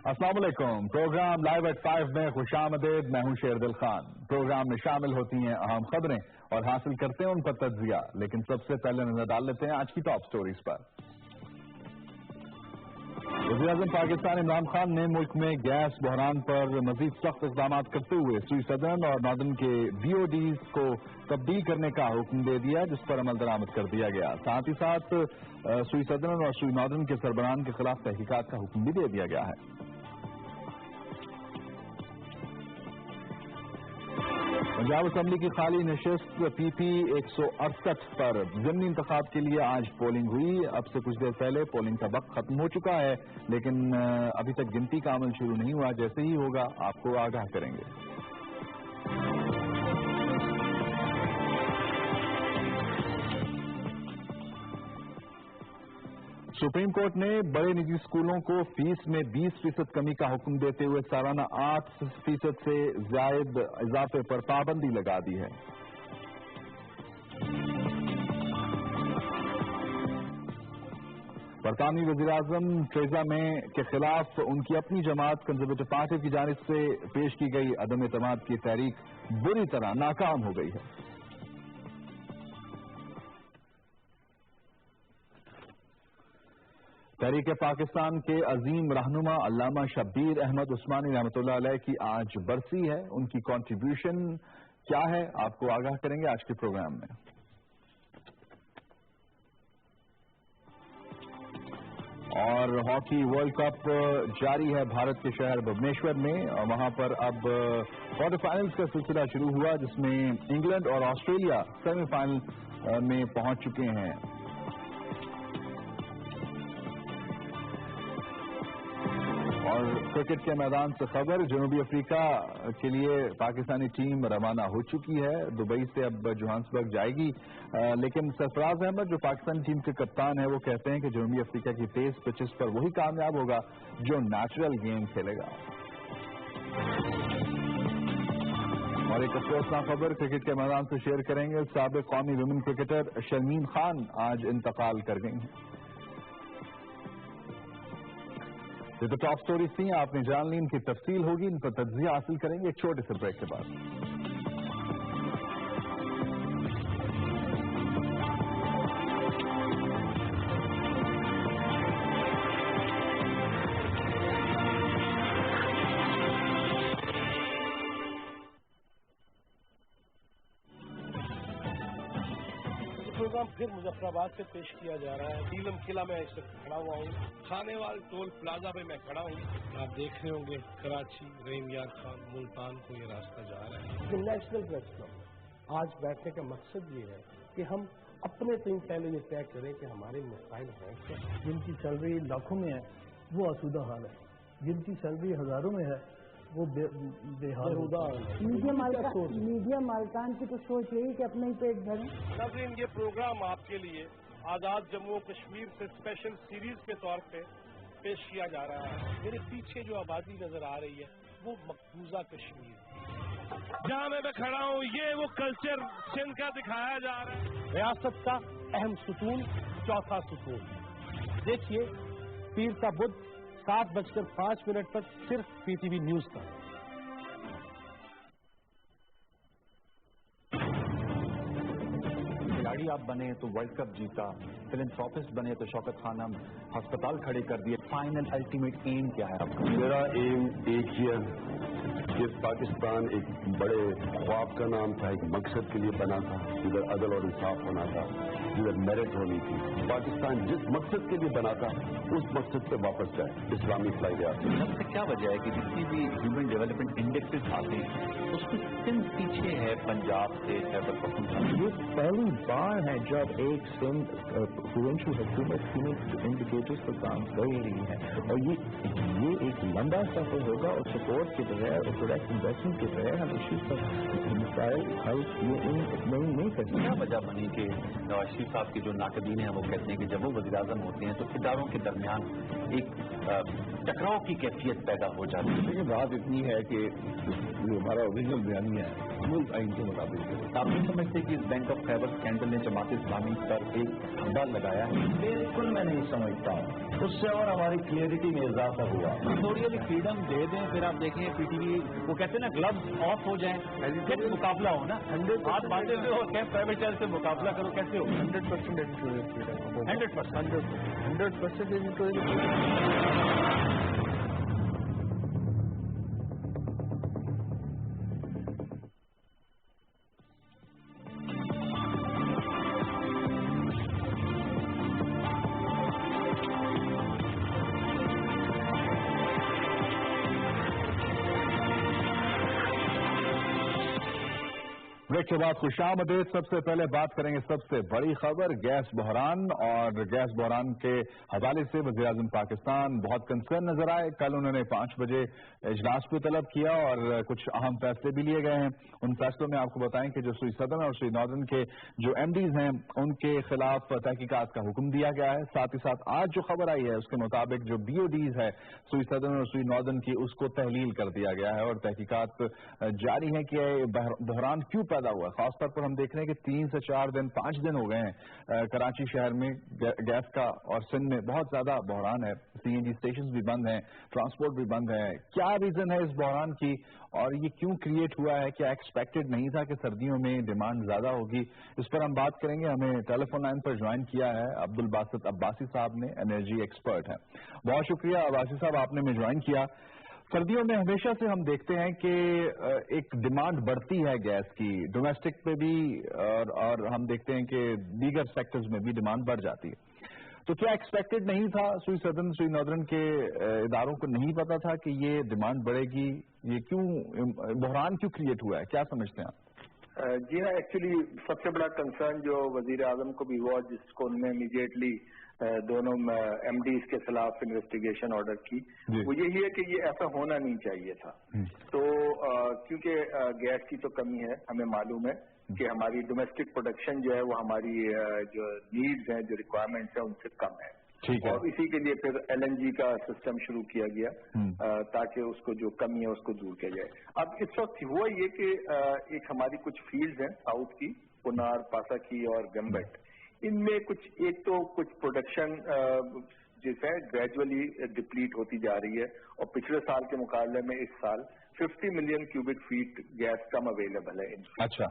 السلام علیکم. Programme live at 5 میں خوش آمدید. میں ہوں شیر دل خان. پروگرام میں شامل ہوتی ہیں اہم خبریں اور حاصل کرتے ہیں ان پر تجزیہ، لیکن سب سے پہلے نظر ڈال لیتے ہیں آج کی ٹاپ سٹوریز پر. وزیر اعظم پاکستان عمران خان نے ملک میں گیس بحران پر مزید سخت اقدامات کرتے ہوئے سوئی سدرن اور ناردرن کے بی او ڈیز کو تبدیل کرنے کا حکم دے دیا، جس پر عمل درآمد کر دیا گیا. ساتھ ہی ساتھ سوئی سدرن اور سوئی ناردرن کے سربراہان کے خلاف تحقیقات کا حکم بھی دے دیا گیا ہے. پنجاب اسمبلی کی خالی نشست پی پی 168 پر ضمنی انتخاب کے لیے آج پولنگ ہوئی. اب سے کچھ دیر پہلے پولنگ کا وقت ختم ہو چکا ہے، لیکن ابھی تک گنتی کا عمل شروع نہیں ہوا. جیسے ہی ہوگا آپ کو آگاہ کریں گے. سپریم کورٹ نے بڑے نجی اسکولوں کو فیس میں 20% کمی کا حکم دیتے ہوئے سالانہ 8% سے زائد اضافے پر پابندی لگا دی ہے. برطانوی وزیراعظم ٹریزا مے کے خلاف ان کی اپنی جماعت کنزرویٹو پارٹی کی جانب سے پیش کی گئی عدم اعتماد کی تحریک بری طرح ناکام ہو گئی ہے. تحریک پاکستان کے عظیم رہنما علامہ شبیر احمد عثمانی رحمۃ اللہ علیہ کی آج برسی ہے. ان کی کنٹریبیوشن کیا ہے آپ کو آگاہ کریں گے آج کے پروگرام میں. اور ہاکی ورلڈ کپ جاری ہے بھارت کے شہر بھبنیشور میں، اور وہاں پر اب کوارٹر فائنلز کا سلسلہ شروع ہوا، جس میں انگلینڈ اور آسٹریلیا سیمی فائنل میں پہنچ چکے ہیں. اور کرکٹ کے میدان سے خبر، جنوبی افریقہ کے لیے پاکستانی ٹیم روانہ ہو چکی ہے. دبئی سے اب جوہانسبرگ جائے گی، لیکن سرفراز احمد جو پاکستانی ٹیم کے کپتان ہیں وہ کہتے ہیں کہ جنوبی افریقہ کی تیز پچز پر وہی کامیاب ہوگا جو نیچرل گیم کھیلے گا. اور ایک افسوسناک خبر کرکٹ کے میدان سے شیئر کریں گے. سابق قومی ویمن کرکٹر شرمین خان آج انتقال کر گئی ہیں. یہ تو ٹاپ سٹوریز تھیں، آپ نے جان لی، ان کی تفصیل ہوگی، ان پر تجزیہ حاصل کریں گے ایک چھوٹے سے بریک کے بعد. پروگرام پھر مظفر آباد سے پیش کیا جا رہا ہے. نیلم قلعہ میں اس وقت کھڑا ہوا ہوں. کھانے وال ٹول پلازا پہ میں کھڑا ہوں. آپ دیکھ رہے ہوں گے کراچی رحیم یار خان ملتان کو یہ راستہ جا رہا ہے. نیشنل پریس کلب آج بیٹھنے کا مقصد یہ ہے کہ ہم اپنے تئیں پہلے یہ طے کریں کہ ہمارے مسائل ہیں کیا. جن کی سیلری لاکھوں میں ہے وہ آسودہ حال ہے، جن کی سیلری ہزاروں میں ہے وہ بے حال ہوتا ہے. میڈیا مالکان کی تو سوچ یہی کہ اپنے ہی پیٹ بھریں. ناظرین، یہ پروگرام آپ کے لیے آزاد جموں کشمیر سے اسپیشل سیریز کے طور پہ پیش کیا جا رہا ہے. میرے پیچھے جو آبادی نظر آ رہی ہے وہ مقبوضہ کشمیر جہاں میں کھڑا ہوں. یہ وہ کلچر سندھ کا دکھایا جا رہا ہے. ریاست کا اہم ستون، چوتھا ستون. دیکھیے پیر کا بدھ 7:05 پر صرف پی ٹی وی نیوز کا. کھلاڑی آپ بنے تو ورلڈ کپ جیتا، فلنتھراپسٹ بنے تو شوکت خانم ہسپتال کھڑے کر دیے. فائنل الٹیمیٹ ایم کیا ہے آپ کا؟ میرا ایم ایک ہی ہے کہ پاکستان ایک بڑے خواب کا نام تھا، ایک مقصد کے لیے بنا تھا، جدھر عدل اور انصاف ہونا تھا، جدھر میرٹ ہونی تھی. پاکستان جس مقصد کے لیے بنا تھا اس مقصد پہ واپس جائے. اسلامی فلائی آتی سب سے کیا وجہ ہے کہ جتنی بھی ہیومن ڈیولپمنٹ انڈیکسز آتے ہیں اس میں سندھ پیچھے ہے پنجاب سے خیبر پختونخوا. یہ پہلی بار ہے جب ایک سندھ پروونشل حکومت انڈیکیٹرز پر کام کر رہی ہے، اور یہ ایک لمبا سفر ہوگا اور سپورٹ کے بغیر اور پروڈکٹ انویسٹمنٹ کے بغیر ہم ایشوز پر مسائل حل نہیں کر سکتے. کیا وجہ بنی کہ نواز شریف صاحب کے جو ناقدین ہیں وہ کہتے ہیں کہ جب وہ وزیر اعظم ہوتے ہیں تو اداروں کے درمیان ایک टकराव की कैफियत पैदा हो जाती है। लेकिन बात इतनी है कि जो हमारा ओरिजिनल बयानिया है मुल्क आइन के मुताबिक है। आप नहीं समझते कि इस बैंक ऑफ खैबर स्कैंडल ने जमात इस्लामी पर एक धब्बा लगाया है? बिल्कुल मैं नहीं समझता हूँ, उससे और हमारी क्लियरिटी में इजाफा हुआ। थोड़ी अभी फ्रीडम दे दें, फिर आप देखें पीटीवी वो कहते हैं ना ग्लव्स ऑफ हो जाएं, फिर मुकाबला हो ना। 100 आप बातें हो और क्या प्राइवेट चैनल से मुकाबला करो, कैसे हो? 100% editorial freedom. 100% editorial. ब्रेक के बाद खुशामदीद। सबसे पहले बात करेंगे सबसे बड़ी खबर गैस बहरान, और गैस बहरान के हवाले से वज़ीर आज़म पाकिस्तान बहुत कंसर्न नजर आए। कल उन्होंने 5 बजे इजलास भी तलब किया और कुछ अहम फैसले भी लिए गए हैं। उन फैसलों में आपको बताएं कि जो सुई सदर्न और सुई नॉर्दर्न के जो एमडीज हैं उनके खिलाफ तहकीकात का हुक्म दिया गया है। साथ ही साथ आज जो खबर आई है उसके मुताबिक जो बीओडीज है सुई सदर्न और सुई नॉर्दर्न की, उसको तहलील कर दिया गया है और तहकीकात जारी है कि बहरान क्यों पैदा हुआ। खासतौर पर हम देख रहे हैं कि 3 से 4 दिन 5 दिन हो गए हैं कराची शहर में गैस का, और सिंध में बहुत ज्यादा बहरान है। सीएनजी स्टेशन भी बंद हैं, ट्रांसपोर्ट भी बंद है। क्या रीजन है इस बहरान की और ये क्यों क्रिएट हुआ है? क्या एक्सपेक्टेड नहीं था कि सर्दियों में डिमांड ज्यादा होगी? इस पर हम बात करेंगे। हमें टेलीफोन लाइन पर ज्वाइन किया है अब्दुल बासित अब्बासी साहब ने, एनर्जी एक्सपर्ट हैं। बहुत शुक्रिया अब्बासी साहब, आपने में ज्वाइन किया। सर्दियों में हमेशा से हम देखते हैं कि एक डिमांड बढ़ती है गैस की, डोमेस्टिक पे भी और हम देखते हैं कि दीगर सेक्टर्स में भी डिमांड बढ़ जाती है। तो क्या एक्सपेक्टेड नहीं था? सुई सदर्न सुई नॉर्दर्न के इदारों को नहीं पता था कि ये डिमांड बढ़ेगी? ये क्यों बहरान क्यों क्रिएट हुआ है, क्या समझते हैं आप? जी हाँ, एक्चुअली सबसे बड़ा कंसर्न जो वजीर आजम को भी हुआ, जिसको उन्होंने इमीडिएटली दोनों एमडीज के खिलाफ इन्वेस्टिगेशन ऑर्डर की, वो यही है कि ये ऐसा होना नहीं चाहिए था। तो क्योंकि गैस की तो कमी है, हमें मालूम है कि हमारी डोमेस्टिक प्रोडक्शन जो है वो हमारी जो नीड्स हैं, जो रिक्वायरमेंट्स हैं, उनसे कम है। ठीक है। और इसी के लिए फिर एलएनजी का सिस्टम शुरू किया गया ताकि उसको जो कमी है उसको दूर किया जाए। अब इस वक्त हुआ ये कि एक हमारी कुछ फील्ड्स हैं साउथ की, पुनार, पासाकी और गम्बट, इनमें एक तो कुछ प्रोडक्शन जिस है ग्रेजुअली डिप्लीट होती जा रही है, और पिछले साल के मुकाबले में इस साल 50 मिलियन क्यूबिक फीट गैस कम अवेलेबल है इन। अच्छा।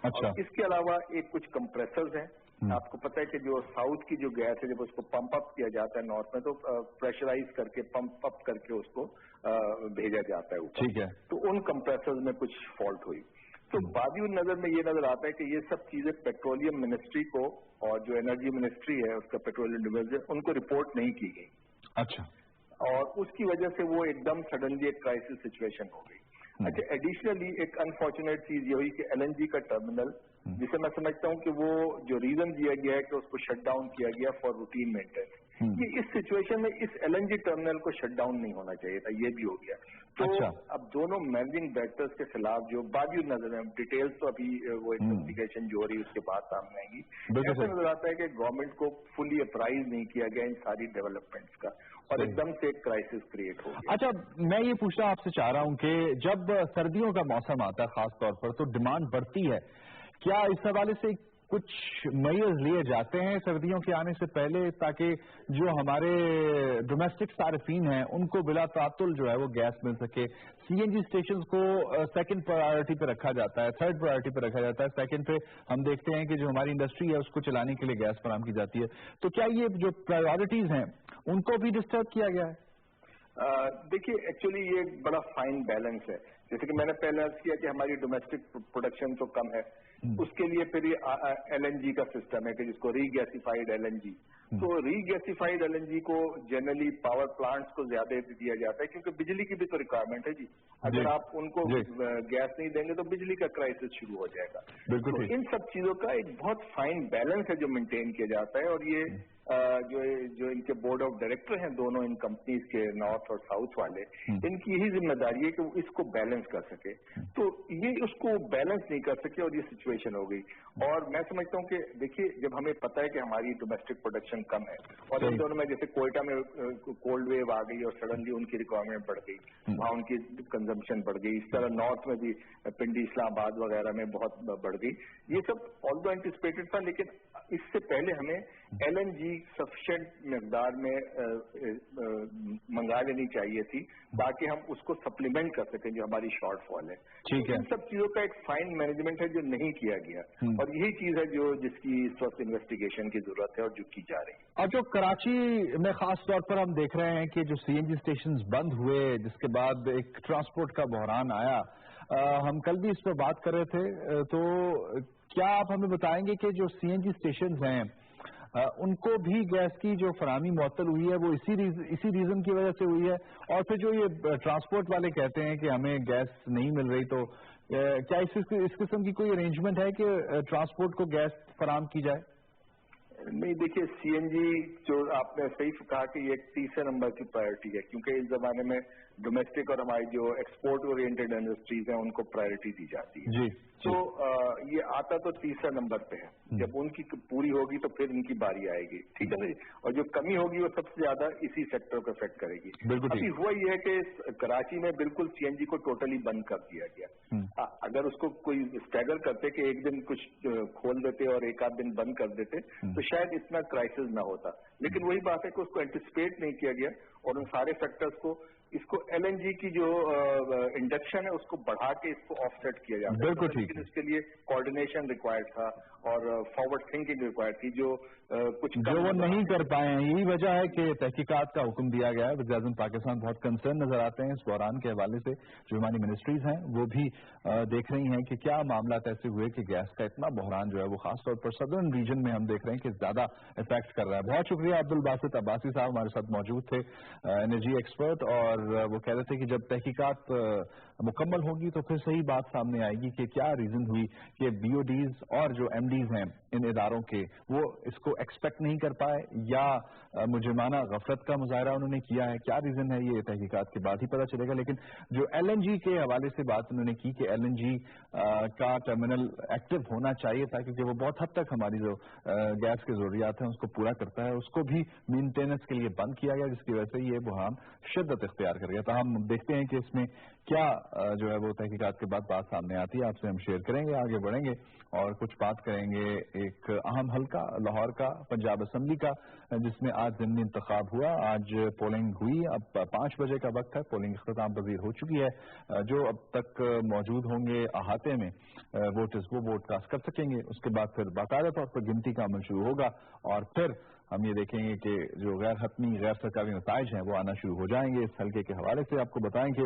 और इसके अलावा एक कुछ कंप्रेसर्स हैं। आपको पता है कि जो साउथ की जो गैस है, जब उसको पंप अप किया जाता है नॉर्थ में, तो प्रेशराइज करके पंप अप करके उसको भेजा जाता है ऊपर। ठीक है। तो उन कंप्रेसर्स में कुछ फॉल्ट हुई, तो बादी नजर में ये नजर आता है कि ये सब चीजें पेट्रोलियम मिनिस्ट्री को और जो एनर्जी मिनिस्ट्री है उसका पेट्रोलियम डिवीजन, उनको रिपोर्ट नहीं की गई। अच्छा। और उसकी वजह से वो एकदम सडनली एक क्राइसिस सिचुएशन हो गई। अच्छा, एडिशनली एक अनफॉर्चुनेट चीज ये हुई कि एलएनजी का टर्मिनल, जिसे मैं समझता हूँ कि वो जो रीजन दिया गया है कि उसको शट डाउन किया गया फॉर रूटीन मेंटेनेंस, ये इस सिचुएशन में इस एलएनजी टर्मिनल को शट डाउन नहीं होना चाहिए था, ये भी हो गया। तो अच्छा। अब दोनों मैनेजिंग डायरेक्टर्स के खिलाफ जो बाकी नजर है, डिटेल्स तो अभी वो इन्वेस्टिगेशन जो हो रही है उसके बाद सामने आएंगी। ऐसा नजर आता है कि गवर्नमेंट को फुली अप्राइज नहीं किया गया इन सारी डेवलपमेंट्स का, और एकदम से एक क्राइसिस क्रिएट हो गया। अच्छा, मैं ये पूछना आपसे चाह रहा हूँ कि जब सर्दियों का मौसम आता है खास तौर पर, तो डिमांड बढ़ती है। क्या इस हवाले से कुछ मेजर्स लिए जाते हैं सर्दियों के आने से पहले, ताकि जो हमारे डोमेस्टिक सार्फिन हैं उनको बिला तातुल जो है वो गैस मिल सके? सीएनजी स्टेशन को सेकंड प्रायोरिटी पे रखा जाता है, थर्ड प्रायोरिटी पे रखा जाता है, सेकंड पे हम देखते हैं कि जो हमारी इंडस्ट्री है उसको चलाने के लिए गैस फराहम की जाती है। तो क्या ये जो प्रायोरिटीज हैं उनको भी डिस्टर्ब किया गया है? देखिए, एक्चुअली ये एक बड़ा फाइन बैलेंस है। जैसे कि मैंने पहले अर्ज किया कि हमारी डोमेस्टिक प्रोडक्शन तो कम है, उसके लिए फिर ये एलएनजी का सिस्टम है कि जिसको रीगैसिफाइड एलएनजी। तो रीगैसिफाइड एलएनजी को जनरली पावर प्लांट्स को ज्यादा दिया जाता है, क्योंकि बिजली की भी तो रिक्वायरमेंट है जी। अगर आप उनको गैस नहीं देंगे तो बिजली का क्राइसिस शुरू हो जाएगा। तो इन सब चीजों का एक बहुत फाइन बैलेंस है जो मेंटेन किया जाता है, और ये जो इनके बोर्ड ऑफ डायरेक्टर हैं दोनों इन कंपनीज के, नॉर्थ और साउथ वाले, इनकी यही जिम्मेदारी है कि वो इसको बैलेंस कर सके। तो ये उसको बैलेंस नहीं कर सके और ये सिचुएशन हो गई। और मैं समझता हूँ कि देखिए, जब हमें पता है कि हमारी डोमेस्टिक प्रोडक्शन कम है और इन दोनों में जैसे कोयटा में कोल्ड वेव आ गई और सडनली उनकी रिक्वायरमेंट बढ़ गई, वहाँ उनकी कंजम्पशन बढ़ गई, इस तरह नॉर्थ में भी पिंडी, इस्लामाबाद वगैरह में बहुत बढ़ गई। ये सब ऑल्दो एंटिसिपेटेड था, लेकिन इससे पहले हमें LNG सफिशिएंट मकदार में मंगा लेनी चाहिए थी ताकि हम उसको सप्लीमेंट कर सकें जो हमारी शॉर्टफॉल है। ठीक है। इन सब चीजों का एक फाइन मैनेजमेंट है जो नहीं किया गया, और यही चीज है जिसकी इस वक्त इन्वेस्टिगेशन की जरूरत है और जो की जा रही है। और जो कराची में खास तौर पर हम देख रहे हैं कि जो CNG स्टेशन बंद हुए, जिसके बाद एक ट्रांसपोर्ट का बहरान आया, हम कल भी इस पर बात कर रहे थे, तो क्या आप हमें बताएंगे कि जो CNG स्टेशन हैं उनको भी गैस की जो फराहमी मुअत्तल हुई है वो इसी रीजन की वजह से हुई है? और फिर जो ये ट्रांसपोर्ट वाले कहते हैं कि हमें गैस नहीं मिल रही, तो क्या इस किस्म की कोई अरेंजमेंट है कि ट्रांसपोर्ट को गैस फराहम की जाए? नहीं, देखिए, CNG जो आपने सही कहा कि ये एक तीसरे नंबर की प्रायोरिटी है, क्योंकि इस जमाने में डोमेस्टिक और हमारी जो एक्सपोर्ट ओरिएंटेड इंडस्ट्रीज हैं उनको प्रायोरिटी दी जाती है। जी। तो ये आता तो तीसरे नंबर पे है, जब उनकी पूरी होगी तो फिर इनकी बारी आएगी, ठीक है ना। और जो कमी होगी वो सबसे ज्यादा इसी सेक्टर को अफेक्ट करेगी। अभी हुआ ये है कि कराची में बिल्कुल CNG को टोटली बंद कर दिया गया। अगर उसको कोई स्टैगर करते कि एक दिन कुछ खोल देते और एक आध दिन बंद कर देते तो शायद इतना क्राइसिस ना होता, लेकिन वही बात है कि उसको एंटिसिपेट नहीं किया गया और उन सारे फैक्टर्स को इसको LNG की जो इंडक्शन है उसको बढ़ा के इसको ऑफसेट किया जाता है। बिल्कुल ठीक। लेकिन इसके लिए कोऑर्डिनेशन रिक्वायर्ड था और फॉरवर्ड थिंकिंग रिक्वायर्ड थी, जो जो वो नहीं कर पाए हैं। यही वजह है कि तहकीकात का हुक्म दिया गया है। वज़ीर-ए-आज़म पाकिस्तान बहुत कंसर्न नजर आते हैं इस बहरान के हवाले से। जो हमारी मिनिस्ट्रीज हैं वो भी देख रही हैं कि क्या मामला ऐसे हुए कि गैस का इतना बहरान जो है वो खासतौर पर सदर्न रीजन में हम देख रहे हैं कि ज्यादा इफेक्ट कर रहा है। बहुत शुक्रिया अब्दुल बासित अब्बासी साहब हमारे साथ मौजूद थे, एनर्जी एक्सपर्ट, और वो कह रहे थे कि जब तहकीकात मुकम्मल होगी तो फिर सही बात सामने आएगी कि क्या रीजन हुई कि BODs और जो MDs हैं इन इदारों के वो इसको एक्सपेक्ट नहीं कर पाए या मुजरिमाना गफलत का मुजाहरा उन्होंने किया है। क्या रीजन है ये तहकीकात के बाद ही पता चलेगा। लेकिन जो LNG के हवाले से बात उन्होंने की कि LNG का टर्मिनल एक्टिव होना चाहिए था, क्योंकि वो बहुत हद तक हमारी जो गैस के जरूरियात हैं उसको पूरा करता है, उसको भी मेंटेनेंस के लिए बंद किया गया, जिसकी वजह से ये बहरान शिद्दत इख्तियार कर गया। तो हम देखते हैं कि इसमें क्या जो है वो तहकीकात के बाद बात सामने आती है, आपसे हम शेयर करेंगे, आगे बढ़ेंगे और कुछ बात करेंगे एक अहम हल्का लाहौर का, पंजाब असम्बली का, जिसमें आज ज़िमनी इंतखाब हुआ। आज पोलिंग हुई, अब 5 बजे का वक्त है, पोलिंग इख्तिताम पजीर हो चुकी है। जो अब तक मौजूद होंगे अहाते में वोटर्स वो वोट कास्ट कर सकेंगे। उसके बाद फिर बाकायदा तौर पर गिनती का अमल शुरू होगा और फिर हम ये देखेंगे कि जो गैर हतमी गैर सरकारी नताइज हैं वो आना शुरू हो जाएंगे। इस हल्के के हवाले से आपको बताएं कि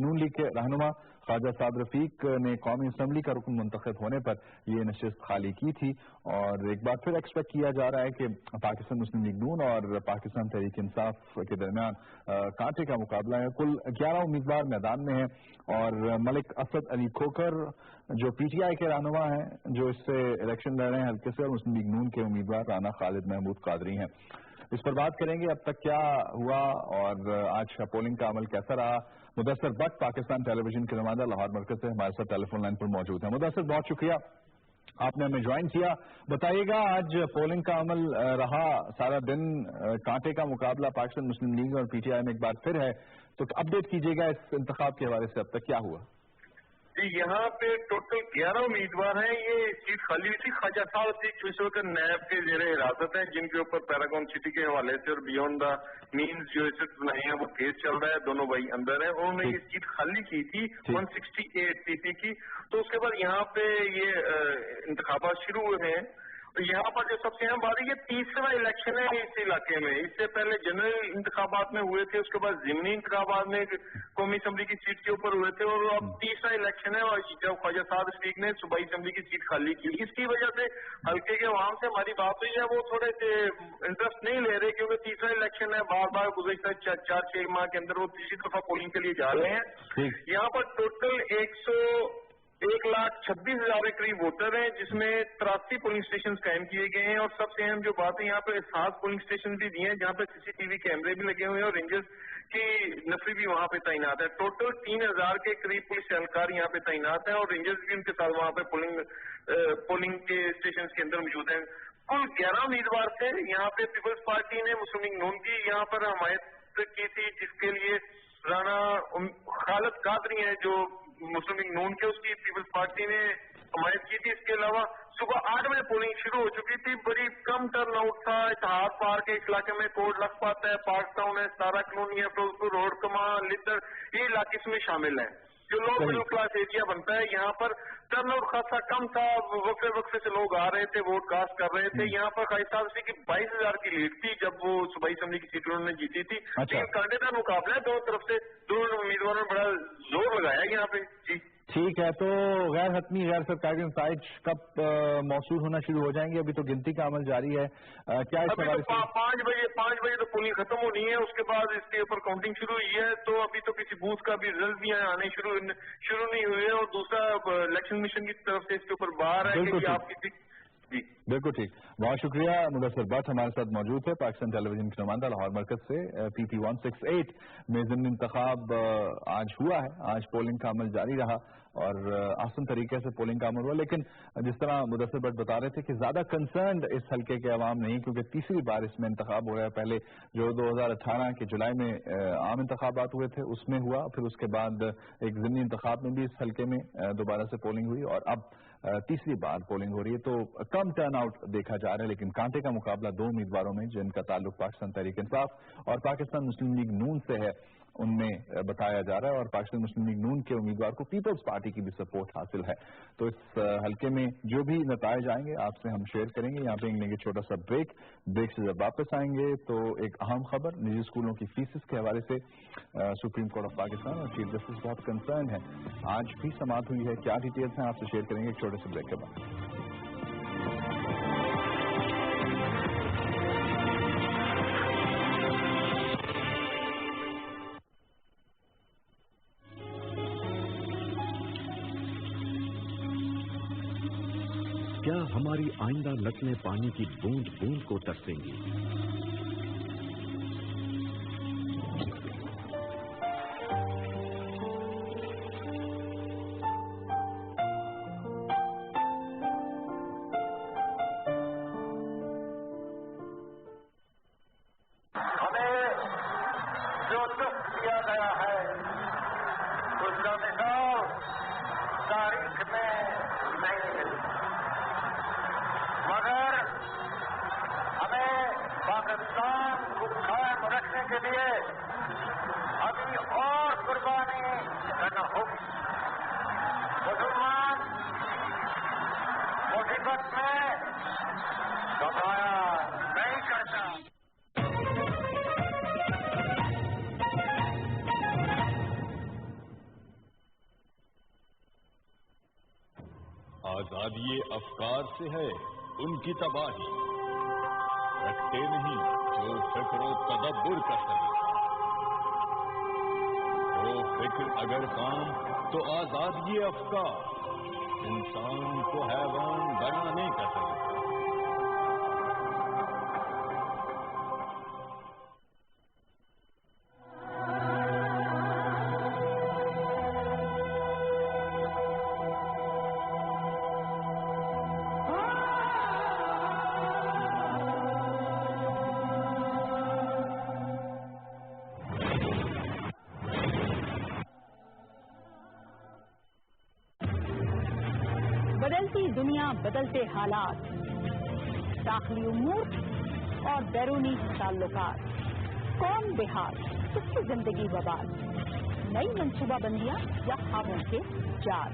नून लीग के रहनुमा ख्वाजा साद रफीक ने कौमी असम्बली का रुकन मुंतखब होने पर ये नशिस्त खाली की थी और एक बार फिर एक्सपेक्ट किया जा रहा है कि पाकिस्तान मुस्लिम लीग नून और पाकिस्तान तहरीक इंसाफ के दरमियान कांटे का मुकाबला है। कुल 11 उम्मीदवार मैदान में हैं और मलिक असद अली खोखर जो PTI के रहनुमा हैं जो इससे इलेक्शन लड़ रहे हैं हल्के से, और मुस्लिम लीग नून के उम्मीदवार राना खालिद महमूद कादरी हैं। इस पर बात करेंगे अब तक क्या हुआ और आज का पोलिंग का अमल कैसा रहा। मुदस्सर बट पाकिस्तान टेलीविजन के नुमाइंदा लाहौर मरकज से हमारे साथ टेलीफोन लाइन पर मौजूद है। मुदस्सर, बहुत शुक्रिया आपने हमें ज्वाइन किया। बताइएगा आज पोलिंग का अमल रहा सारा दिन, कांटे का मुकाबला पाकिस्तान मुस्लिम लीग और PTI में एक बार फिर है, तो अपडेट कीजिएगा इस इंतखाब के हवाले से अब तक क्या हुआ। जी, यहाँ पे टोटल 11 उम्मीदवार हैं। ये सीट खाली हुई थी ख्वाजा साहब सीट इस वक्त नैब के जेर हिरासत है, जिनके ऊपर पैरागॉन सिटी के हवाले से और बियॉन्ड द मीन्स जो इसे बनाए हैं वो केस चल रहा है। दोनों भाई अंदर है। उन्होंने ये सीट खाली की थी 168 सीसी की। तो उसके बाद यहाँ पे ये इंतखाबात शुरू हुए हैं। तो यहाँ पर जो सबसे अहम बात है ये तीसरा इलेक्शन है इस इलाके में। इससे पहले जनरल इंतखाबात में हुए थे, उसके बाद ज़िमनी इंतखाबात में कौमी असम्बली की सीट के ऊपर हुए थे और अब तीसरा इलेक्शन है। और जब ख्वाजा साद रफीक ने सूबाई असम्बली की सीट खाली की, इसकी वजह से हल्के के अवाम से हमारी बात हुई है, वो थोड़े से इंटरेस्ट नहीं ले रहे क्योंकि तीसरा इलेक्शन है। बार बार गुज़श्ता 4-6 माह के अंदर वो तीसरी दफा पोलिंग के लिए जा रहे हैं। यहाँ पर टोटल 1,26,000 के करीब वोटर हैं, जिसमें 83 पोलिंग स्टेशन कायम किए गए हैं। और सबसे अहम जो बात है, यहाँ पे 7 पोलिंग स्टेशन भी दिए हैं जहाँ पे CCTV कैमरे भी लगे हुए हैं और रेंजर्स की नफरी भी वहाँ पे तैनात है। टोटल 3,000 के करीब पुलिस एहलकार यहाँ पे तैनात है और रेंजर्स भी उनके साथ वहाँ पे पोलिंग के स्टेशन के अंदर मौजूद हैं। कुल 11 उम्मीदवार थे। यहाँ पे पीपल्स पार्टी ने मुस्लिम लीग नून की यहाँ पर हमायत की थी, जिसके लिए राना खालिद कादरी हैं जो मुस्लिम लीग नून के, उसकी पीपल्स पार्टी ने हमायत की थी। इसके अलावा सुबह 8 बजे पोलिंग शुरू हो चुकी थी। बड़ी कम टर्न आउट था। इतिहाद पार्क के इस इलाके में कोट लखपत है, पार्क टाउन है, सतारा कॉलोनी है, फिरोजपुर रोड, कमान, लिद्दर, ये इलाके इसमें शामिल है। जो लोग मिडिल क्लास एरिया बनता है, यहाँ पर टर्नआउट खासा कम था। वक्फे से लोग आ रहे थे, वोट कास्ट कर रहे थे। यहाँ पर कायद साहब की 22,000 की लीड थी जब वो सूबाई असेंबली की सीट उन्होंने जीती थी। लेकिन कांटेदार मुकाबला है, दोनों तरफ से दोनों उम्मीदवारों ने बड़ा जोर लगाया यहाँ पे। जी ठीक है, तो गैर हतमी गैर सरकारी नताइज कब मौसूल होना शुरू हो जाएंगे? अभी तो गिनती का अमल जारी है, क्या इस हवाले से? 5 बजे तो पोलिंग खत्म होनी है, उसके बाद इसके ऊपर काउंटिंग शुरू हुई है। तो अभी तो किसी बूथ का भी रिजल्ट भी आने शुरू नहीं हुए हैं। और दूसरा इलेक्शन कमीशन की तरफ से इसके ऊपर बाहर है कि आप किसी। बिल्कुल ठीक, बहुत शुक्रिया। मुदस्सिर भट्ट हमारे साथ मौजूद है, पाकिस्तान टेलीविजन के नुमाइंदा लाहौर मरकज से। PP 168 में ज़िमनी इंतखाब आज हुआ है। आज पोलिंग का अमल जारी रहा और आसान तरीके से पोलिंग का अमल हुआ। लेकिन जिस तरह मुदस्सिर भट्ट बता रहे थे कि ज्यादा कंसर्न इस हल्के के अवाम नहीं, क्योंकि तीसरी बार इसमें इंतखाब हो रहा है। पहले जो 2018 के जुलाई में आम इंतखाबात हुए थे उसमें हुआ, फिर उसके बाद एक ज़िमनी इंतखाब में भी इस हल्के में दोबारा से पोलिंग हुई और अब तीसरी बार पोलिंग हो रही है। तो कम टर्न आउट देखा जा रहा है, लेकिन कांटे का मुकाबला 2 उम्मीदवारों में जिनका ताल्लुक पाकिस्तान तहरीक इंसाफ और पाकिस्तान मुस्लिम लीग नून से है, उनमें बताया जा रहा है। और पाकिस्तान मुस्लिम लीग नून के उम्मीदवार को पीपल्स पार्टी की भी सपोर्ट हासिल है। तो इस हल्के में जो भी नताइज आएंगे आपसे हम शेयर करेंगे। यहाँ पे लेंगे छोटा सा ब्रेक से जब वापस आएंगे तो एक अहम खबर, निजी स्कूलों की फीसिस के हवाले से सुप्रीम कोर्ट ऑफ पाकिस्तान और चीफ जस्टिस बहुत कंसर्न है। आज भी समाअत हुई है, क्या डिटेल्स हैं आपसे शेयर करेंगे एक छोटे से ब्रेक के बाद। क्या हमारी आइंदा नस्लें पानी की बूंद बूंद को तरसेंगी? हमें जो दुख दिया गया है उसका मिसाल तारीख में नहीं मिलता, मगर हमें पाकिस्तान को कायम रखने के लिए अभी और कुर्बानी करना होगी। मुसलमान मुसीबत में घबराया नहीं करता। आजादी अफकार से है उनकी तबाही, रखते नहीं जो फिक्र तदब्बुर का सलीका। वो फिक्र अगर काम तो आजादी अफकार, इंसान को हैवान बनाने का सलीका। बदलती दुनिया, बदलते हालात, दाखिली उमूर और बैरूनी ताल्लुकात, कौन बेहाल, किसकी जिंदगी बर्बाद, नई मनसूबाबंदियां या ख्वाबों के जाल,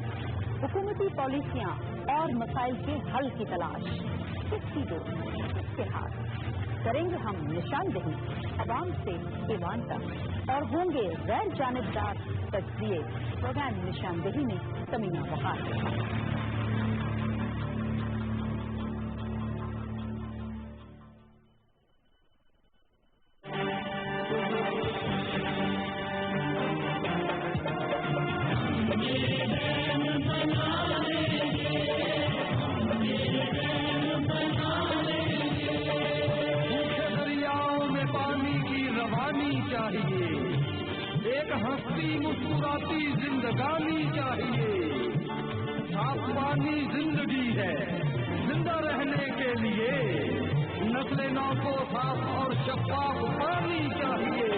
हुकूमती पॉलिसियां और मसाइल के हल की तलाश, किसकी दोस्त, किसके हाथ। करेंगे हम निशानदेही अवाम से ईवान तक और होंगे गैर जानिबदार तजज़िये। प्रोग्राम निशानदेही में समीना बहार। Yeah. हंसती मुस्कुराती जिंदगानी चाहिए। साफ पानी जिंदगी है, जिंदा रहने के लिए नस्ले नौ को साफ और शफाफ पानी चाहिए।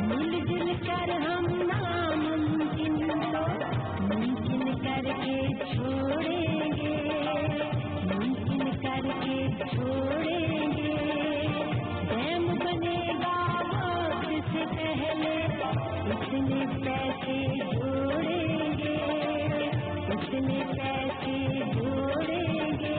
मिलजुल कर हम नामुमकिन को मुमकिन करके छोड़ेंगे, मुमकिन करके छोड़ेंगे। डैम बनेगा वक्त से पहले, इतने पैसे जोड़ेंगे, इतने पैसे जोड़ेंगे।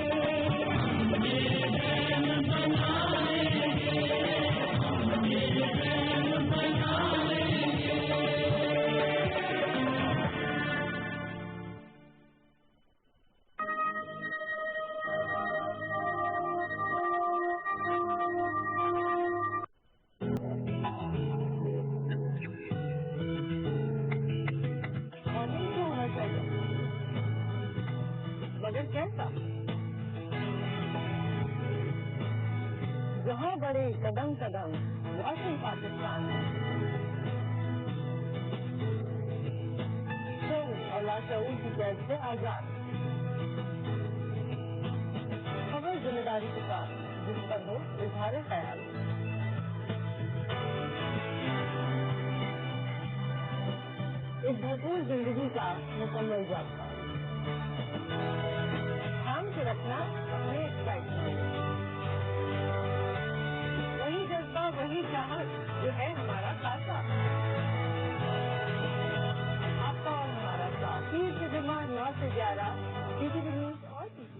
मगर कैसा? जहाँ बड़े कदम कदम वॉशिंग पाकिस्तान में और लाशऊर की कैद से आजाद। खबर जिम्मेदारी के साथ जिस पर हो इजहार ख्याल। एक भरपूर जिंदगी का मुकम्मल जाता थाम के रखना अपने एक्साइटमेंट। वही जज्बा वही चाहत जो है हमारा खासा। आपका और हमारा साथ 30 से जमा 9 से 11 PTV न्यूज और PTV।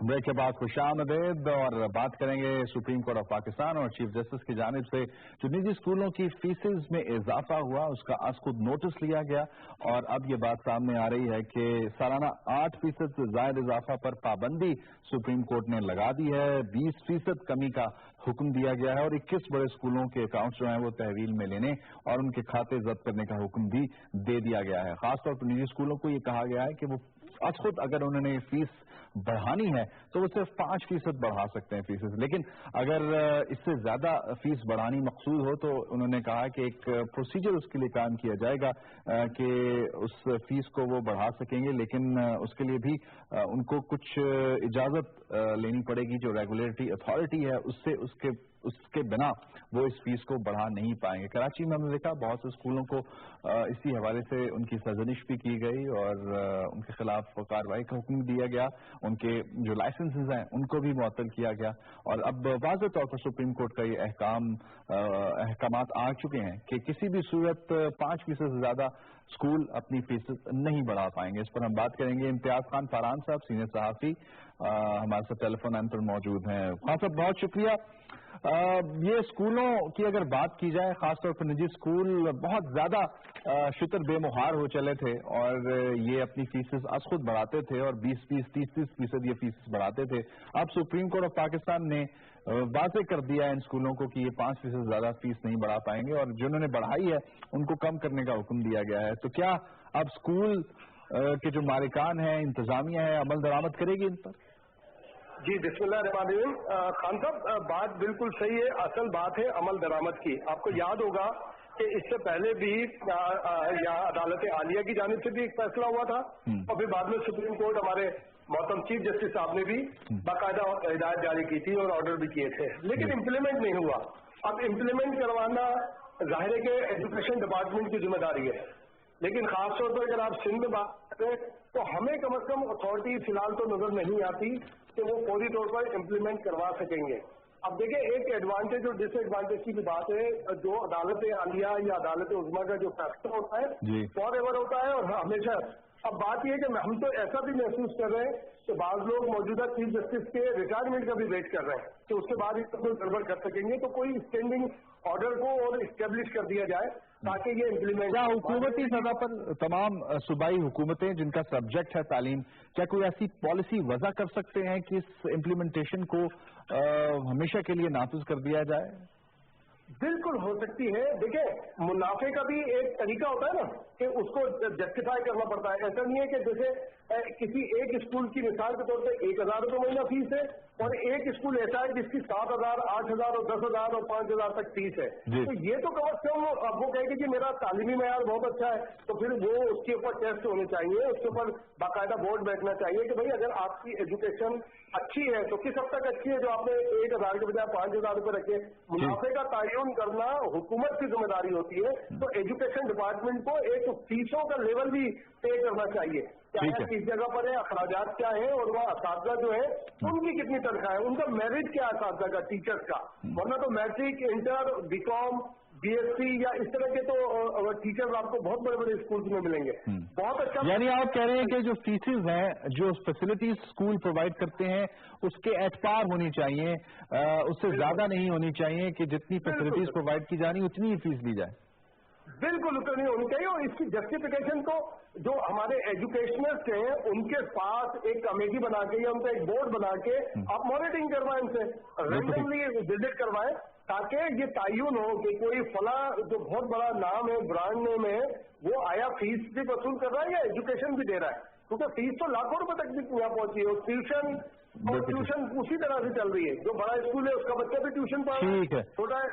ब्रेक के बाद खुशामदीद और बात करेंगे सुप्रीम कोर्ट ऑफ पाकिस्तान और चीफ जस्टिस की जानिब से जो निजी स्कूलों की फीसेज में इजाफा हुआ उसका आज खुद नोटिस लिया गया और अब ये बात सामने आ रही है कि सालाना 8% से ज्यादा इजाफा पर पाबंदी सुप्रीम कोर्ट ने लगा दी है। 20% कमी का हुक्म दिया गया है और 21 बड़े स्कूलों के अकाउंट्स जो हैं वो तहवील में लेने और उनके खाते जब्त करने का हुक्म भी दे दिया गया है। खासतौर पर निजी स्कूलों को ये कहा गया है कि वो आज खुद अगर उन्होंने फीस बढ़ानी है तो वो सिर्फ 5% बढ़ा सकते हैं फीसेस, लेकिन अगर इससे ज्यादा फीस बढ़ानी मकसूद हो तो उन्होंने कहा कि एक प्रोसीजर उसके लिए कायम किया जाएगा कि उस फीस को वो बढ़ा सकेंगे, लेकिन उसके लिए भी उनको कुछ इजाजत लेनी पड़ेगी। जो रेगुलेटरी अथॉरिटी है उससे उसके बिना वो इस फीस को बढ़ा नहीं पाएंगे। कराची में हमने देखा बहुत से स्कूलों को इसी हवाले से उनकी सरजनिश भी की गई और उनके खिलाफ कार्रवाई का हुक्म दिया गया, उनके जो लाइसेंसेस हैं उनको भी मुअत्तल किया गया और अब वाज़ेह तौर पर सुप्रीम कोर्ट का ये अहकामात आ चुके हैं कि किसी भी सूरत 5% से ज्यादा स्कूल अपनी फीस नहीं बढ़ा पाएंगे। इस पर हम बात करेंगे। इम्तियाज खान फरहान साहब सीनियर सहाफ़ी हमारे साथ टेलीफोन लाइन पर मौजूद हैं। खान साहब बहुत शुक्रिया। ये स्कूलों की अगर बात की जाए, खासतौर पर निजी स्कूल बहुत ज्यादा शुतर बेमुहार हो चले थे और ये अपनी फीसेस आज खुद बढ़ाते थे और 20-30% ये फीस बढ़ाते थे। अब सुप्रीम कोर्ट ऑफ पाकिस्तान ने वाज़ेह कर दिया है इन स्कूलों को कि ये 5% से ज्यादा फीस नहीं बढ़ा पाएंगे और जिन्होंने बढ़ाई है उनको कम करने का हुक्म दिया गया है। तो क्या अब स्कूल के जो मालिकान हैं, इंतजामिया है, अमल दरामद करेगी इन पर? जी बिस्मिल्लाहिर्रहमानिर्रहीम। खान साहब बात बिल्कुल सही है। असल बात है अमल दरामद की। आपको याद होगा कि इससे पहले भी यहाँ अदालत आलिया की जानिब से भी एक फैसला हुआ था और फिर बाद में सुप्रीम कोर्ट हमारे मोहतरम चीफ जस्टिस साहब ने भी बाकायदा हिदायत जारी की थी और ऑर्डर भी किए थे, लेकिन इम्प्लीमेंट नहीं हुआ। अब इम्प्लीमेंट करवाना जाहिर है कि एजुकेशन डिपार्टमेंट की जिम्मेदारी है, लेकिन खासतौर पर अगर आप सिंध में बात करें तो हमें कम अज कम अथॉरिटी फिलहाल तो नजर नहीं आती कि वो फौरी तौर पर इम्प्लीमेंट करवा सकेंगे। अब देखिए, एक एडवांटेज और डिसएडवांटेज की भी बात है। जो अदालत आलिया या अदालत उज़्मा का जो फैसला होता है फॉर एवर होता है और हमेशा। अब बात यह है कि हम तो ऐसा भी महसूस कर रहे हैं कि बाज लोग मौजूदा चीफ जस्टिस के रिटायरमेंट का भी वेट कर रहे हैं कि उसके बाद ही कोई गड़बड़ कर सकेंगे, तो कोई स्टैंडिंग ऑर्डर को और इस्टेब्लिश कर दिया जाए ताकि ये इम्प्लीमेंट। क्या हुकूमती सतह पर तमाम सूबाई हुकूमतें जिनका सब्जेक्ट है तालीम, क्या कोई ऐसी पॉलिसी वजह कर सकते हैं कि इस इम्प्लीमेंटेशन को हमेशा के लिए नाफिज कर दिया जाए? बिल्कुल हो सकती है। देखिए, मुनाफे का भी एक तरीका होता है ना कि उसको जस्टिफाई करना पड़ता है। ऐसा नहीं है कि जैसे किसी एक स्कूल की मिसाल के तौर पे 1,000 रुपये महीना फीस है और एक स्कूल ऐसा है जिसकी 7,000, 8,000 और 10,000 और 5,000 तक फीस है, तो ये तो कम से कम अब वो कहेगी कि मेरा तालीमी मेयार बहुत अच्छा है, तो फिर वो उसके ऊपर टेस्ट होने चाहिए, उसके ऊपर बाकायदा बोर्ड बैठना चाहिए कि भाई अगर आपकी एजुकेशन अच्छी है तो किस हद तक अच्छी है जो आपने 1,000 के बजाय 5,000 रुपये रखे। मुनाफे का तयन करना हुकूमत की जिम्मेदारी होती है, तो एजुकेशन डिपार्टमेंट को एक फीसों का लेवल भी तय करना चाहिए, क्या किस जगह पर है, अखराजात क्या है और वह असातिज़ा जो है उनकी कितनी तनख्वाह है, उनका मेरिट क्या है असातिज़ा का, टीचर्स का। वरना तो मैट्रिक, इंटर, बीकॉम, बीएससी या इस तरह के तो टीचर्स आपको बहुत बड़े बड़े स्कूल्स में मिलेंगे। बहुत अच्छा। यानी आप कह रहे हैं कि जो फीसिस हैं, जो फैसिलिटीज स्कूल प्रोवाइड करते हैं, उसके एट पार होनी चाहिए, उससे ज्यादा नहीं होनी चाहिए कि जितनी फैसिलिटीज प्रोवाइड की जानी उतनी ही फीस ली जाए। बिल्कुल उतनी होनी चाहिए। और इसकी जस्टिफिकेशन तो जो हमारे एजुकेशनलिस्ट हैं उनके पास एक कमेटी बना के या उनका एक बोर्ड बना के आप मॉनिटरिंग करवाएं, उनसे रैंडमली विजिट करवाएं, ताकि ये तयन हो कि कोई फला जो बहुत बड़ा नाम है, ब्रांड नेम है, वो आया फीस भी वसूल कर रहा है या एजुकेशन भी दे रहा है, क्योंकि फीस तो लाखों रुपए तक भी यहाँ पहुंची है। ट्यूशन उसी तरह से चल रही है, जो बड़ा स्कूल है उसका बच्चा भी ट्यूशन पढ़ रहा है। ठीक है,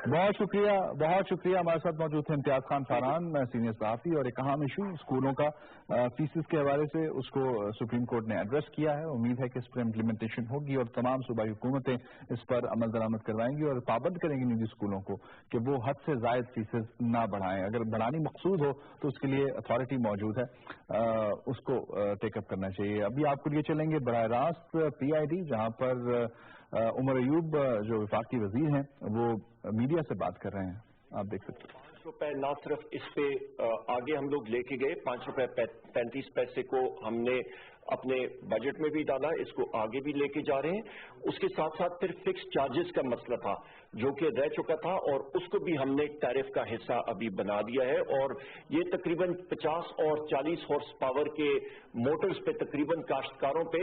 बहुत शुक्रिया। हमारे साथ मौजूद थे इम्तियाज खान फारान, सीनियर सहाफी, और एक अहम इशू स्कूलों का फीसिस के हवाले से उसको सुप्रीम कोर्ट ने एड्रेस किया है। उम्मीद है कि इस पर इम्प्लीमेंटेशन होगी और तमाम सूबाई हुकूमतें इस पर अमल दरामद करवाएंगी और पाबंद करेंगी निजी स्कूलों को कि वो हद से जायद फीसेस ना बढ़ाएं। अगर बढ़ानी मकसूद हो तो उसके लिए अथॉरिटी मौजूद है, उसको टेकअप करना चाहिए। अभी आपको लिए चलेंगे बराह रास्त PID, जहां पर उमर अयूब जो वफाकी वजीर हैं वो मीडिया से बात कर रहे हैं। आप देख सकते हैं। ₹5 ना सिर्फ इस पे आगे हम लोग लेके गए, ₹5.35 को हमने अपने बजट में भी डाला, इसको आगे भी लेके जा रहे हैं। उसके साथ साथ फिर फिक्स चार्जेस का मसला था जो कि रह चुका था और उसको भी हमने टैरिफ का हिस्सा अभी बना दिया है। और ये तकरीबन 50 और 40 हॉर्स पावर के मोटर्स पे तकरीबन काश्तकारों पे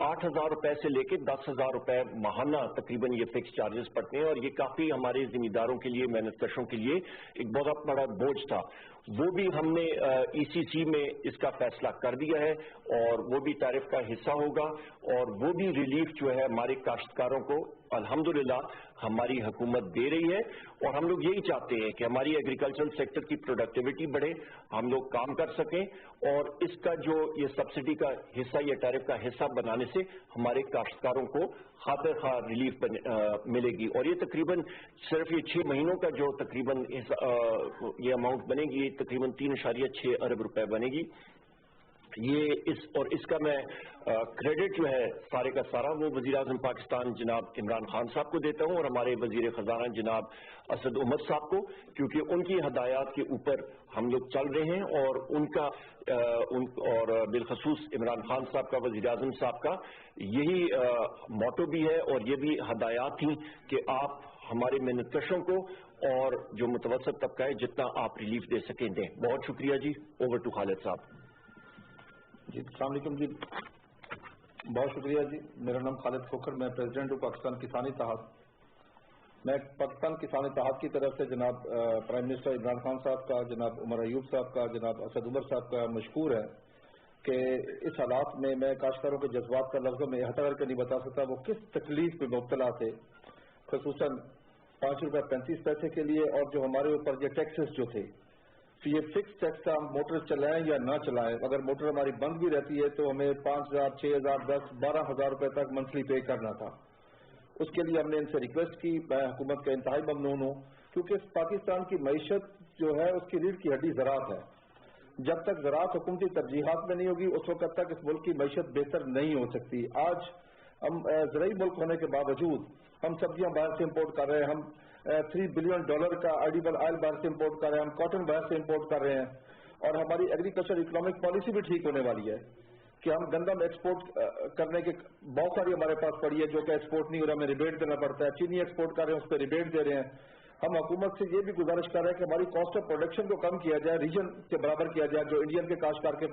8,000 रुपए से लेके 10,000 रुपए माहाना तकरीबन ये फिक्स चार्जेस पड़ते हैं। और ये काफी हमारे जिम्मेदारों के लिए, मेहनतकशों के लिए एक बहुत बड़ा बोझ था। वो भी हमने ECC में इसका फैसला कर दिया है और वो भी टैरिफ का हिस्सा होगा और वो भी रिलीफ जो है हमारे काश्तकारों को अल्हम्दुलिल्लाह हमारी हुकूमत दे रही है। और हम लोग यही चाहते हैं कि हमारी एग्रीकल्चरल सेक्टर की प्रोडक्टिविटी बढ़े, हम लोग काम कर सकें और इसका जो ये सब्सिडी का हिस्सा या टैरिफ का हिस्सा बनाने से हमारे काश्तकारों को खातिर खा रिलीफ मिलेगी। और ये तकरीबन सिर्फ ये 6 महीनों का जो तकरीबन ये अमाउंट बनेगी, तकरीबन 3.6 अरब रुपए बनेगी। ये इसका मैं क्रेडिट जो है सारे का सारा वो वज़ीर आज़म पाकिस्तान जनाब इमरान खान साहब को देता हूँ और हमारे वज़ीर ख़ज़ाना जनाब असद उमर साहब को, क्योंकि उनकी हदायत के ऊपर हम लोग चल रहे हैं और उनका और बिलखसूस इमरान खान साहब का, वज़ीर आज़म साहब का यही मोटो भी है और ये भी हदायत थी कि आप हमारे मेहनतकशों को और जो मुतवस्सित तबका है जितना आप रिलीफ दे सकें दें। बहुत शुक्रिया जी। ओवर टू खालिद साहब। जी अस्सलाम वालेकुम जी, बहुत शुक्रिया जी। मेरा नाम खालिद खोखर, मैं प्रेसिडेंट हूँ पाकिस्तान किसान इत्तेहाद। मैं पाकिस्तान किसान इत्तेहाद की तरफ से जनाब प्राइम मिनिस्टर इमरान खान साहब का, जनाब उमर अयूब साहब का, जनाब असद उमर साहब का मशकूर है कि इस हालात में मैं काश्तकारों के जज्बात का लफ्ज़ों में अहता करके नहीं बता सकता वो किस तकलीफ में मुब्तला थे, खसूसन ₹5.35 के लिए। और जो हमारे ऊपर ये टैक्सेस जो थे, तो ये फिक्स टैक्स था, हम मोटर चलाएं या ना चलाएं, अगर मोटर हमारी बंद भी रहती है तो हमें 5,000, 6,000, 10,000, 12,000 रुपए तक मंथली पे करना था। उसके लिए हमने इनसे रिक्वेस्ट की। मैं हुकूमत का इंतहाई ममनून हूँ, क्योंकि पाकिस्तान की मईशत जो है उसकी रीढ़ की हड्डी ज़राअत है। जब तक ज़राअत हुकूमती तरजीहात में नहीं होगी उस वक्त तक इस मुल्क की मईशत बेहतर नहीं हो सकती। आज हम ज़राई मुल्क होने के बावजूद हम सब्जियां बाहर से इम्पोर्ट कर रहे हैं, हम $3 बिलियन का एडिबल ऑयल बाहर से इम्पोर्ट कर रहे हैं, हम कॉटन बाहर से इम्पोर्ट कर रहे हैं। और हमारी एग्रीकल्चर इकोनॉमिक पॉलिसी भी ठीक होने वाली है कि हम गंदम एक्सपोर्ट करने के बहुत सारी हमारे पास पड़ी है जो कि एक्सपोर्ट नहीं हो रहा, हमें रिबेट देना पड़ता है। चीनी एक्सपोर्ट कर रहे हैं, उस पर रिबेट दे रहे हैं। हम हुकूमत से ये भी गुजारिश कर रहे हैं कि हमारी कॉस्ट ऑफ प्रोडक्शन को कम किया जाए, रीजन के बराबर किया जाए, जो इंडियन के काश्तकार के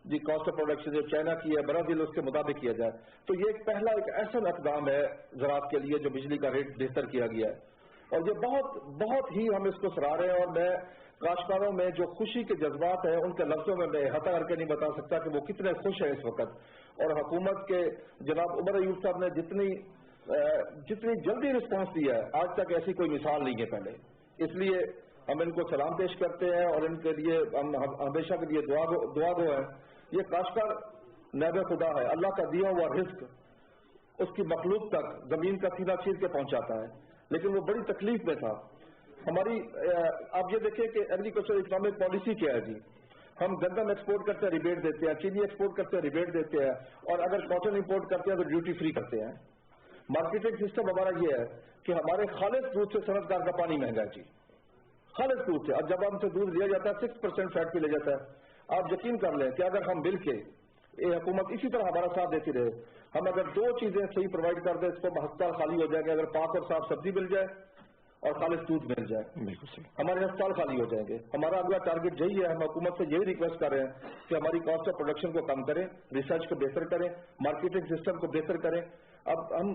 जी कॉस्ट ऑफ प्रोडक्शन जो चाइना की है, ब्राजील, उसके मुताबिक किया जाए। तो ये एक ऐसा इकदाम है ज़राअत के लिए जो बिजली का रेट बेहतर किया गया है। और ये बहुत ही हम इसको सराह रहे हैं। और मैं काश्तकारों में जो खुशी के जज्बात हैं उनके लफ्जों में मैं इहाता करके नहीं बता सकता कि वो कितने खुश हैं इस वक्त। और हुकूमत के जनाब उमर अयूब साहब ने जितनी जल्दी रिस्पॉन्स दिया है, आज तक ऐसी कोई मिसाल नहीं है पहले। इसलिए हम इनको सलाम पेश करते हैं और इनके लिए हम हमेशा के लिए दुआ गो हैं। ये काश्तकार नैब खुदा है, अल्लाह का दिया हुआ रिस्क उसकी मखलूक तक जमीन का सीना चीर के पहुंचाता है, लेकिन वो बड़ी तकलीफ में था। हमारी आप ये देखिए कि एग्रीकल्चर इकोनॉमिक पॉलिसी क्या है जी। हम गंदम एक्सपोर्ट करते हैं रिबेट देते हैं, चीनी एक्सपोर्ट करते हैं रिबेट देते हैं, और अगर कॉटन इंपोर्ट करते हैं तो ड्यूटी फ्री करते हैं। मार्केटिंग सिस्टम हमारा ये है कि हमारे खालिद दूध से सनतकार का पानी महंगा है जी, खालिद दूध से। और जब हमसे दूध लिया जाता है 6% फैट पे ले जाता है। आप यकीन कर लें कि अगर हम मिल के ये हुकूमत इसी तरह हमारा साथ देती रहे, हम अगर दो चीजें सही प्रोवाइड कर दें इसको अस्पताल खाली हो जाएंगे। अगर पाक और साफ सब्जी मिल जाए और खालिद दूध मिल जाए, हमारे अस्पताल खाली हो जाएंगे। हमारा अगला टारगेट यही है। हम हुकूमत से यही रिक्वेस्ट कर रहे हैं कि हमारी कॉस्ट ऑफ प्रोडक्शन को कम करें, रिसर्च को बेहतर करें, मार्केटिंग सिस्टम को बेहतर करें। अब हम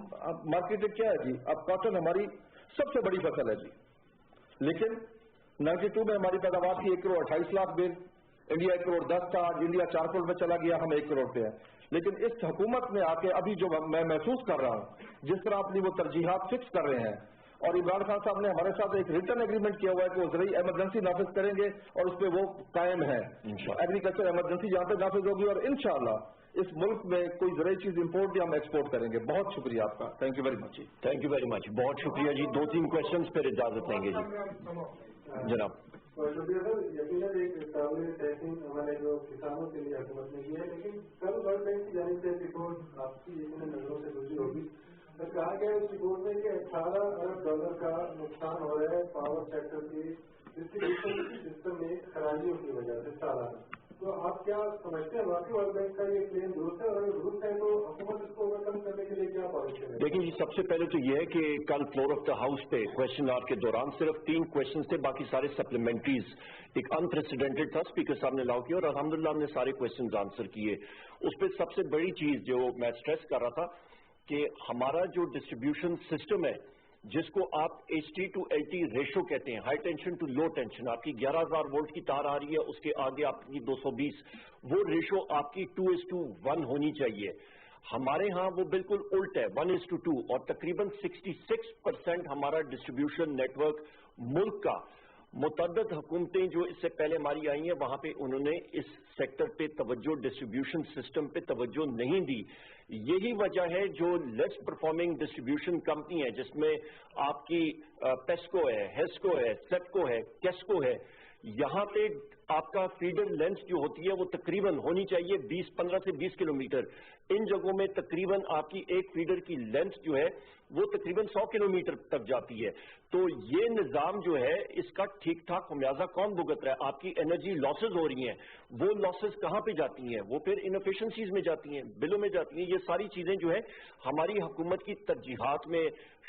मार्केटिंग क्या है जी, अब कॉटन हमारी सबसे बड़ी फसल है जी, लेकिन 92 में हमारी पैदावार थी 1 करोड़ 28 लाख बेल, इंडिया 1 करोड़ 10 था, आज इंडिया 4 करोड़ में चला गया, हम 1 करोड़ पे हैं। लेकिन इस हुकूमत में आके अभी जो मैं महसूस कर रहा हूँ, जिस तरह अपनी वो तरजीहात फिक्स कर रहे हैं, और इमरान खान साहब ने हमारे साथ एक रिटर्न एग्रीमेंट किया हुआ है कि वो ज़रूरी इमरजेंसी नाफिज करेंगे और उस पर वो कायम है। एग्रीकल्चर इमरजेंसी जहाँ पे नाफिज होगी, और इंशाअल्लाह इस मुल्क में कोई ज़रूरी चीज इंपोर्ट या हम एक्सपोर्ट करेंगे। बहुत शुक्रिया आपका, thank you very much ji. Thank you very much, बहुत शुक्रिया जी। 2-3 क्वेश्चन फिर इजाजत लेंगे जी जनाब। शुक्रिया सर। यकीनन एक काबिल तहसीन हमारे जो किसानों के लिए हुकूमत ने की है, लेकिन कल वर्ल्ड बैंक की जानिब से रिपोर्ट आपकी यकीनन नजरों से गुजरी होगी, तो कहा गया उस रिपोर्ट में कि $18 अरब का नुकसान हो रहा है पावर सेक्टर के डिस्ट्रीब्यूशन सिस्टम में खराबियों की वजह से सालाना। तो आप क्या समझते हैं, वाकई वर्ल्ड बैंक का ये क्लेम दुरुस्त है, और अगर दुरुस्त है तो हुकूमत इसको ओवरकम करने के लिए क्या पॉलिसी है? देखिए जी, सबसे पहले तो ये है कि कल फ्लोर ऑफ द हाउस पे क्वेश्चन आवर के दौरान सिर्फ 3 क्वेश्चन थे, बाकी सारे सप्लीमेंट्रीज। एक अनप्रेसिडेंटेड था, स्पीकर साहब ने अलाउ किया और अल्हम्दुलिल्लाह हमने सारे क्वेश्चन आंसर किए। उस पर सबसे बड़ी चीज जो मैं स्ट्रेस कर रहा था कि हमारा जो डिस्ट्रीब्यूशन सिस्टम है, जिसको आप HT to LT रेशो कहते हैं, high tension to low tension, आपकी 11,000 वोल्ट की तार आ रही है, उसके आगे आपकी 220, वो रेशो आपकी 2:1 होनी चाहिए। हमारे यहाँ वो बिल्कुल उल्ट है, 1:2, और तकरीबन 66% हमारा डिस्ट्रीब्यूशन नेटवर्क मुल्क का। मुतअद्दिद हुकूमतें जो इससे पहले हमारी आई हैं, वहां पे उन्होंने इस सेक्टर पे तवज्जो, डिस्ट्रीब्यूशन सिस्टम पे तवज्जो नहीं दी। यही वजह है जो लेस परफॉर्मिंग डिस्ट्रीब्यूशन कंपनी है, जिसमें आपकी पेस्को है, हेस्को है, सेटको है, केस्को है, यहाँ पे आपका फीडर लेंथ जो होती है वो तकरीबन होनी चाहिए 15 से 20 किलोमीटर। इन जगहों में तकरीबन आपकी एक फीडर की लेंथ जो है वो तकरीबन 100 किलोमीटर तक जाती है। तो ये निज़ाम जो है, इसका ठीक ठाक खमियाजा कौन भुगत रहा है? आपकी एनर्जी लॉसेज हो रही हैं, वो लॉसेज कहाँ पे जाती हैं? वो फिर इनएफिशिएंसीज में जाती हैं, बिलों में जाती हैं। ये सारी चीजें जो है हमारी हुकूमत की तरजीहात में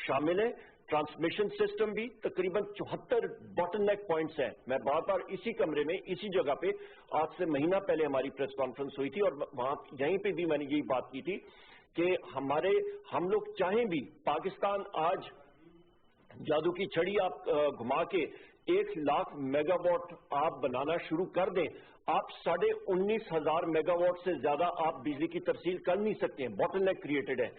शामिल है। ट्रांसमिशन सिस्टम भी तकरीबन 74 बॉटलनेक पॉइंट्स हैं। मैं बार बार इसी कमरे में, इसी जगह पे आज से महीना पहले हमारी प्रेस कॉन्फ्रेंस हुई थी, और वहां यहीं पे भी मैंने यही बात की थी कि हम लोग चाहें भी, पाकिस्तान आज जादू की छड़ी आप घुमा के 1 लाख मेगावाट आप बनाना शुरू कर दें, आप 19,500 मेगावाट से ज्यादा आप बिजली की तरसील कर नहीं सकते हैं, बॉटलनेक क्रिएटेड है।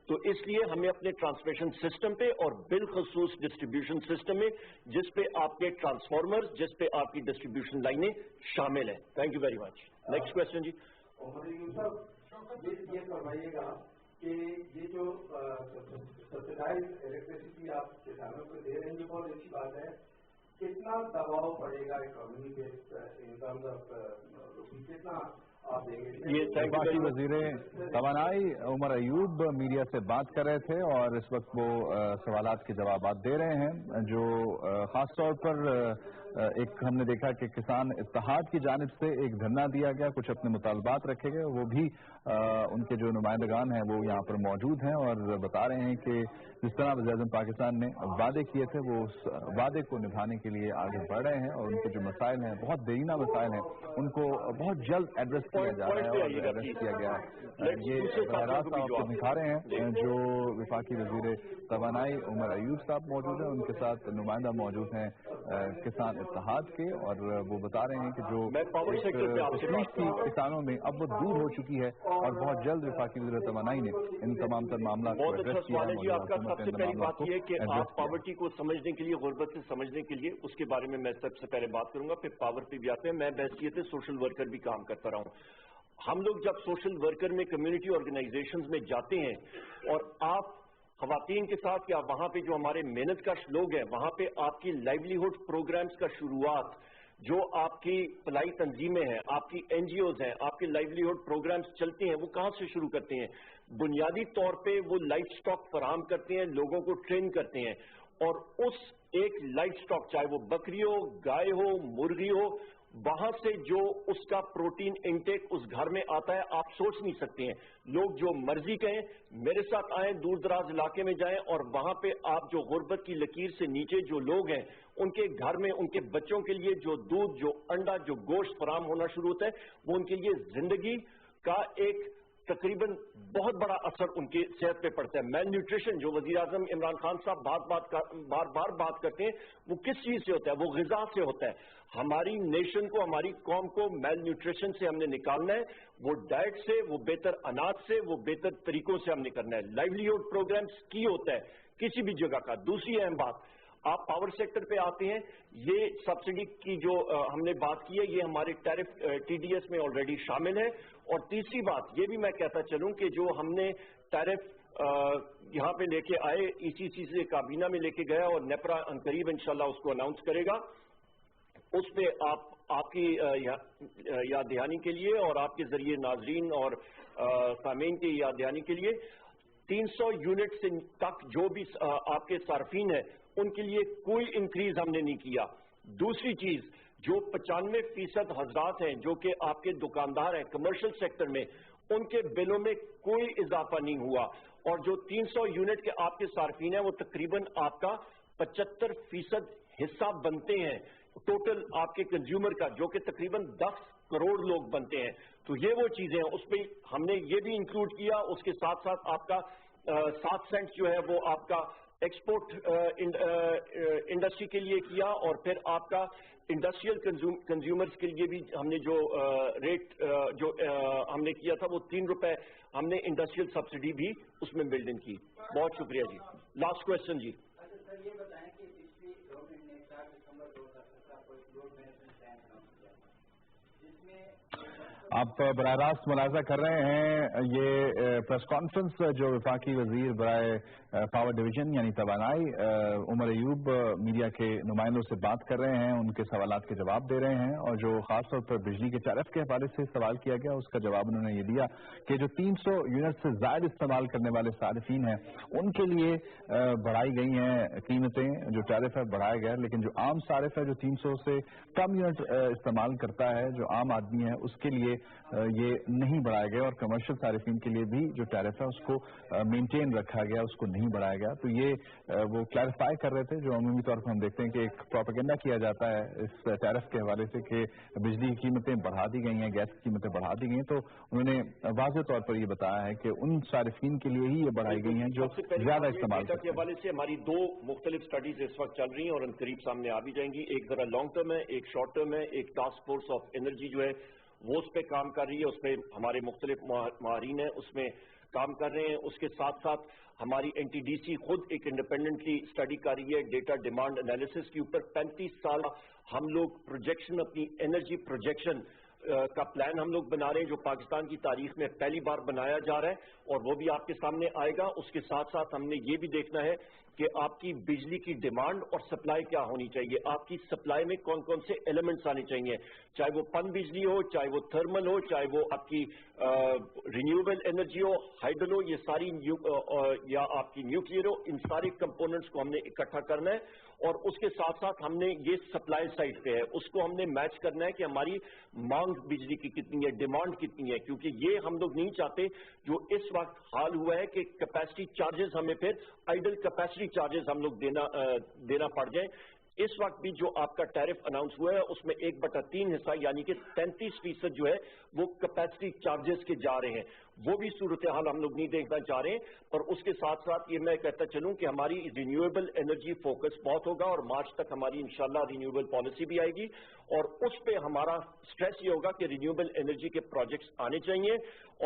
तो इसलिए हमें अपने ट्रांसमिशन सिस्टम पे और बिलखसूस डिस्ट्रीब्यूशन सिस्टम में, जिस पे आपके ट्रांसफार्मर, जिस पे आपकी डिस्ट्रीब्यूशन लाइनें शामिल हैं। Thank you very much. Next question जी। ये फरमाइएगा कि ये जो सब्सिडाइज इलेक्ट्रिसिटी आप किसानों को दे रहे हैं, ये बहुत अच्छी बात है, कितना दबाव पड़ेगा इकोनॉमी पे इन टर्म्स ऑफ कितना आप देंगे? बाकी वज़ीर तवानाई उमर अयूब मीडिया से बात कर रहे थे, और इस वक्त वो सवालात के जवाब दे रहे हैं, जो खास तौर पर एक हमने देखा कि किसान इत्तेहाद की जानिब से एक धरना दिया गया, कुछ अपने मुतालबात रखे गए, वो भी उनके जो नुमाइंदगान हैं वो यहाँ पर मौजूद हैं और बता रहे हैं कि जिस तरह वज़ीर-ए-आज़म पाकिस्तान ने वादे किए थे, वो उस वादे को निभाने के लिए आगे बढ़ रहे हैं, और उनके जो मसाइल हैं, बहुत देरीना मसाइल हैं, उनको बहुत जल्द एड्रेस किया जा रहा है और अरेस्ट किया गया। ये براہ راست آپ کو دکھا رہے ہیں جو وفاقی وزیر توانائی عمر ایوب صاحب موجود ہیں، ان کے ساتھ نمائندہ موجود ہیں کسان اتحاد کے، اور وہ بتا رہے ہیں کہ جو تشویش تھی کسانوں میں اب وہ دور ہو چکی ہے اور بہت جلد وفاقی وزیر توانائی نے ان تمام تر معاملات کو ایڈریس کیا ہے۔ جی، آپ کا سب سے پہلی بات یہ ہے کہ آپ پاورٹی کو سمجھنے کے لیے، غربت سے سمجھنے کے لیے، اس کے بارے میں میں سب سے پہلے بات کروں گا، پھر پاور پہ بھی آتے ہیں۔ میں بحیثیت سوشل ورکر بھی کام کرتا رہا ہوں۔ ہم لوگ جب سوشل ورکر میں کمیونٹی آرگنائزیشنز میں جاتے ہیں اور آپ خواتین کے ساتھ یا وہاں پہ جو ہمارے محنت کش لوگ ہیں، وہاں پہ آپ کی لائیولیہڈ پروگرامز کا شروعات، جو آپ کی فلاحی تنظیمیں ہیں، آپ کی این جی اوز ہیں، آپ کے لائیولیہڈ پروگرامز چلتے ہیں، وہ کہاں سے شروع کرتے ہیں؟ بنیادی طور پہ وہ لائف سٹاک فراہم کرتے ہیں، لوگوں کو ٹرین کرتے ہیں، اور اس ایک لائف سٹاک، چاہے وہ بکری ہو، گائے ہو، مرغی ہو، وہاں سے جو اس کا پروٹین انٹیک اس گھر میں آتا ہے، آپ سوچ نہیں سکتے ہیں۔ لوگ جو مرضی کہیں، میرے ساتھ آئیں، دور دراز علاقے میں جائیں، اور وہاں پہ آپ جو غربت کی لکیر سے نیچے جو لوگ ہیں، ان کے گھر میں ان کے بچوں کے لیے جو دودھ، جو انڈا، جو گوشت فراہم ہونا شروع ہوتا ہے، وہ ان کے لیے زندگی کا ایک تقریباً بہت بڑا اثر ان کی صحت پہ پڑتا ہے۔ میل نیوٹریشن جو وزیر اعظم عمران خان صاحب بار بار بات کرتے ہیں، وہ کس چیز سے ہوتا ہے؟ وہ غذا سے ہوتا ہے۔ ہماری نیشن کو، ہماری قوم کو میل نیوٹریشن سے ہم نے نکالنا ہے، وہ ڈائٹ سے، وہ بہتر اناج سے، وہ بہتر طریقوں سے ہم نے کرنا ہے۔ لائیولیہڈ پروگرامز کی ہوتا ہے کسی بھی جگہ کا۔ دوسری اہم بات، آپ پاور سیکٹر پہ آتے ہیں، یہ سبسڈی کی جو ہم نے بات کی ہے، یہ ہمارے ٹیرف ٹی ڈی ایس میں آلریڈی شامل ہے۔ اور تیسری بات یہ بھی میں کہتا چلوں کہ جو ہم نے ٹیرف یہاں پہ لے کے آئے، ای سی سی سے کابینہ میں لے کے گیا، اور نیپرا عنقریب انشاءاللہ اس کو اناؤنس کرے گا، اس پہ آپ کی یاد دہانی کے لیے اور آپ کے ذریعے ناظرین اور سامعین کی یاد دہانی کے لیے 300 یونٹ سے تک جو بھی آپ کے صارفین ہیں ان کے لیے کوئی انکریز ہم نے نہیں کیا۔ دوسری چیز، جو 95% حضرات ہیں جو کہ آپ کے دکاندار ہیں کمرشل سیکٹر میں، ان کے بلوں میں کوئی اضافہ نہیں ہوا، اور جو 300 یونٹ کے آپ کے صارفین ہیں وہ تقریباً آپ کا 75% حصہ بنتے ہیں ٹوٹل آپ کے کنزیومر کا، جو کہ تقریباً 10 کروڑ لوگ بنتے ہیں۔ تو یہ وہ چیزیں ہیں، اس پہ ہم نے یہ بھی انکلوڈ کیا۔ اس کے ساتھ ساتھ آپ کا 7 سینٹ جو ہے وہ آپ کا ایکسپورٹ انڈسٹری کے لیے کیا، اور پھر آپ کا انڈسٹریل کنزیومرز کے لیے بھی ہم نے جو ریٹ جو ہم نے کیا تھا وہ 3 روپے ہم نے انڈسٹریل سبسڈی بھی اس میں بلڈ ان کی۔ بہت شکریہ جی۔ لاسٹ کوشچن جی۔ آپ براہ راست ملاحظہ کر رہے ہیں یہ پریس کانفرنس جو وفاقی وزیر برائے پاور ڈویژن یعنی توانائی عمر ایوب میڈیا کے نمائندوں سے بات کر رہے ہیں، ان کے سوالات کے جواب دے رہے ہیں، اور جو خاص طور پر بجلی کے ٹیرف کے حوالے سے سوال کیا گیا اس کا جواب انہوں نے یہ دیا کہ جو 300 یونٹ سے زائد استعمال کرنے والے صارفین ہیں ان کے لیے بڑھائی گئی ہیں قیمتیں، جو ٹیرف ہے بڑھایا گیا، لیکن جو عام صارف ہے جو 300 سے کم یونٹ استعمال کرتا ہے، جو عام آدمی ہے، اس کے لیے یہ نہیں بڑھایا گیا، اور کمرشل صارفین کے لیے بھی جو ٹیرف ہے اس کو مینٹین رکھا گیا، اس کو نہیں بڑھایا گیا۔ تو یہ وہ کلیریفائی کر رہے تھے، جو عمومی طور پر ہم دیکھتے ہیں کہ ایک پروپیگنڈا کیا جاتا ہے اس ٹیرف کے حوالے سے کہ بجلی کی قیمتیں بڑھا دی گئی ہیں، گیس کی قیمتیں بڑھا دی گئی ہیں، تو انہوں نے واضح طور پر یہ بتایا ہے کہ ان صارفین کے لیے ہی یہ بڑھائی گئی ہیں جو زیادہ استعمال کرتے ہیں۔ کے حوالے سے ہماری 2 مختلف اسٹڈیز اس وقت چل رہی ہیں اور ان قریب سامنے آ بھی جائیں گی۔ ایک ذرا لانگ ٹرم ہے، ایک شارٹ ٹرم ہے۔ ایک ٹاسک فورس آف انرجی جو ہے وہ اس پہ کام کر رہی ہے، اس پہ ہمارے مختلف ماہرین ہیں اس میں کام کر رہے ہیں۔ اس کے ساتھ ساتھ ہماری این ٹی ڈی سی خود ایک انڈیپینڈنٹلی اسٹڈی کر رہی ہے ڈیٹا ڈیمانڈ انالیسس کے اوپر۔ 35 سال ہم لوگ پروجیکشن، اپنی انرجی پروجیکشن کا پلان ہم لوگ بنا رہے ہیں، جو پاکستان کی تاریخ میں پہلی بار بنایا جا رہا ہے، اور وہ بھی آپ کے سامنے آئے گا۔ اس کے ساتھ ساتھ ہم نے یہ بھی دیکھنا ہے کہ آپ کی بجلی کی ڈیمانڈ اور سپلائی کیا ہونی چاہیے، آپ کی سپلائی میں کون کون سے ایلیمنٹس آنے چاہیے، چاہے وہ پن بجلی ہو، چاہے وہ تھرمل ہو، چاہے وہ آپ کی رینیویبل انرجی ہو، ہائیڈل ہو، یہ ساری یا آپ کی نیوکلیئر ہو، ان سارے کمپوننٹس کو ہم نے اکٹھا کرنا ہے۔ اور اس کے ساتھ ساتھ ہم نے یہ سپلائی سائڈ پہ ہے، اس کو ہم نے میچ کرنا ہے کہ ہماری مانگ بجلی کی کتنی ہے، ڈیمانڈ کتنی ہے، کیونکہ یہ ہم لوگ نہیں چاہتے جو اس وقت حال ہوا ہے کہ کیپیسٹی چارجز ہمیں پھر آئیڈل کیپیسٹی چارجز ہم لوگ دینا پڑ جائیں۔ इस वक्त भी जो आपका टैरिफ अनाउंस हुआ है उसमें 1/3 हिस्सा यानी कि 33% जो है वो कैपेसिटी चार्जेस के जा रहे हैं। वो भी सूरत हाल हम लोग नहीं देखना चाह रहे हैं। पर उसके साथ साथ ये मैं कहता चलूं कि हमारी रिन्यूएबल एनर्जी फोकस बहुत होगा और मार्च तक हमारी इंशाल्लाह रिन्यूएबल पॉलिसी भी आएगी और उस पे हमारा स्ट्रेस ये होगा कि रिन्यूएबल एनर्जी के प्रोजेक्ट्स आने चाहिए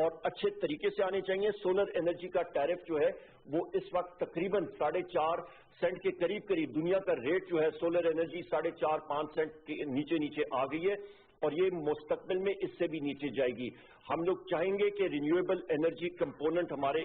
और अच्छे तरीके से आने चाहिए। सोलर एनर्जी का टैरिफ जो है वो इस वक्त तकरीबन 4.5 सेंट के करीब दुनिया का रेट जो है सोलर एनर्जी 4.5-5 सेंट के नीचे आ गई है और ये मुस्तकबिल में इससे भी नीचे जाएगी। हम लोग चाहेंगे कि रिन्यूएबल एनर्जी कंपोनेंट हमारे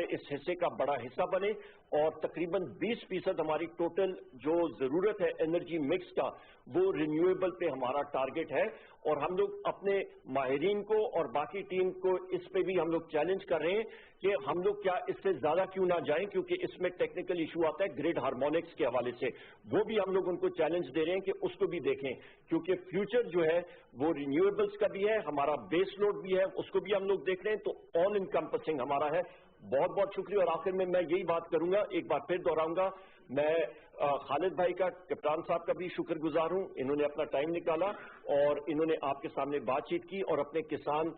इस हिस्से का बड़ा हिस्सा बने और तकरीबन 20% हमारी टोटल जो जरूरत है एनर्जी मिक्स का वो रिन्यूएबल पे हमारा टारगेट है और हम लोग अपने माहिरीन को और बाकी टीम को इस पे भी हम लोग चैलेंज कर रहे हैं कि हम लोग क्या इससे ज्यादा क्यों ना जाएं, क्योंकि इसमें टेक्निकल इशू आता है ग्रिड हार्मोनिक्स के हवाले से। वो भी हम लोग उनको चैलेंज दे रहे हैं कि उसको भी देखें, क्योंकि फ्यूचर जो है वो रिन्यूएबल्स का भी है, हमारा बेस लोड भी है, उसको भी हम लोग देख रहे हैं। तो ऑल इनकम्पसिंग हमारा है। बहुत बहुत शुक्रिया। और आखिर में मैं यही बात करूंगा, एक बार फिर दोहराऊंगा, मैं खालिद भाई का, कप्तान साहब का भी शुक्रगुजार हूं। इन्होंने अपना टाइम निकाला और इन्होंने आपके सामने बातचीत की और अपने किसान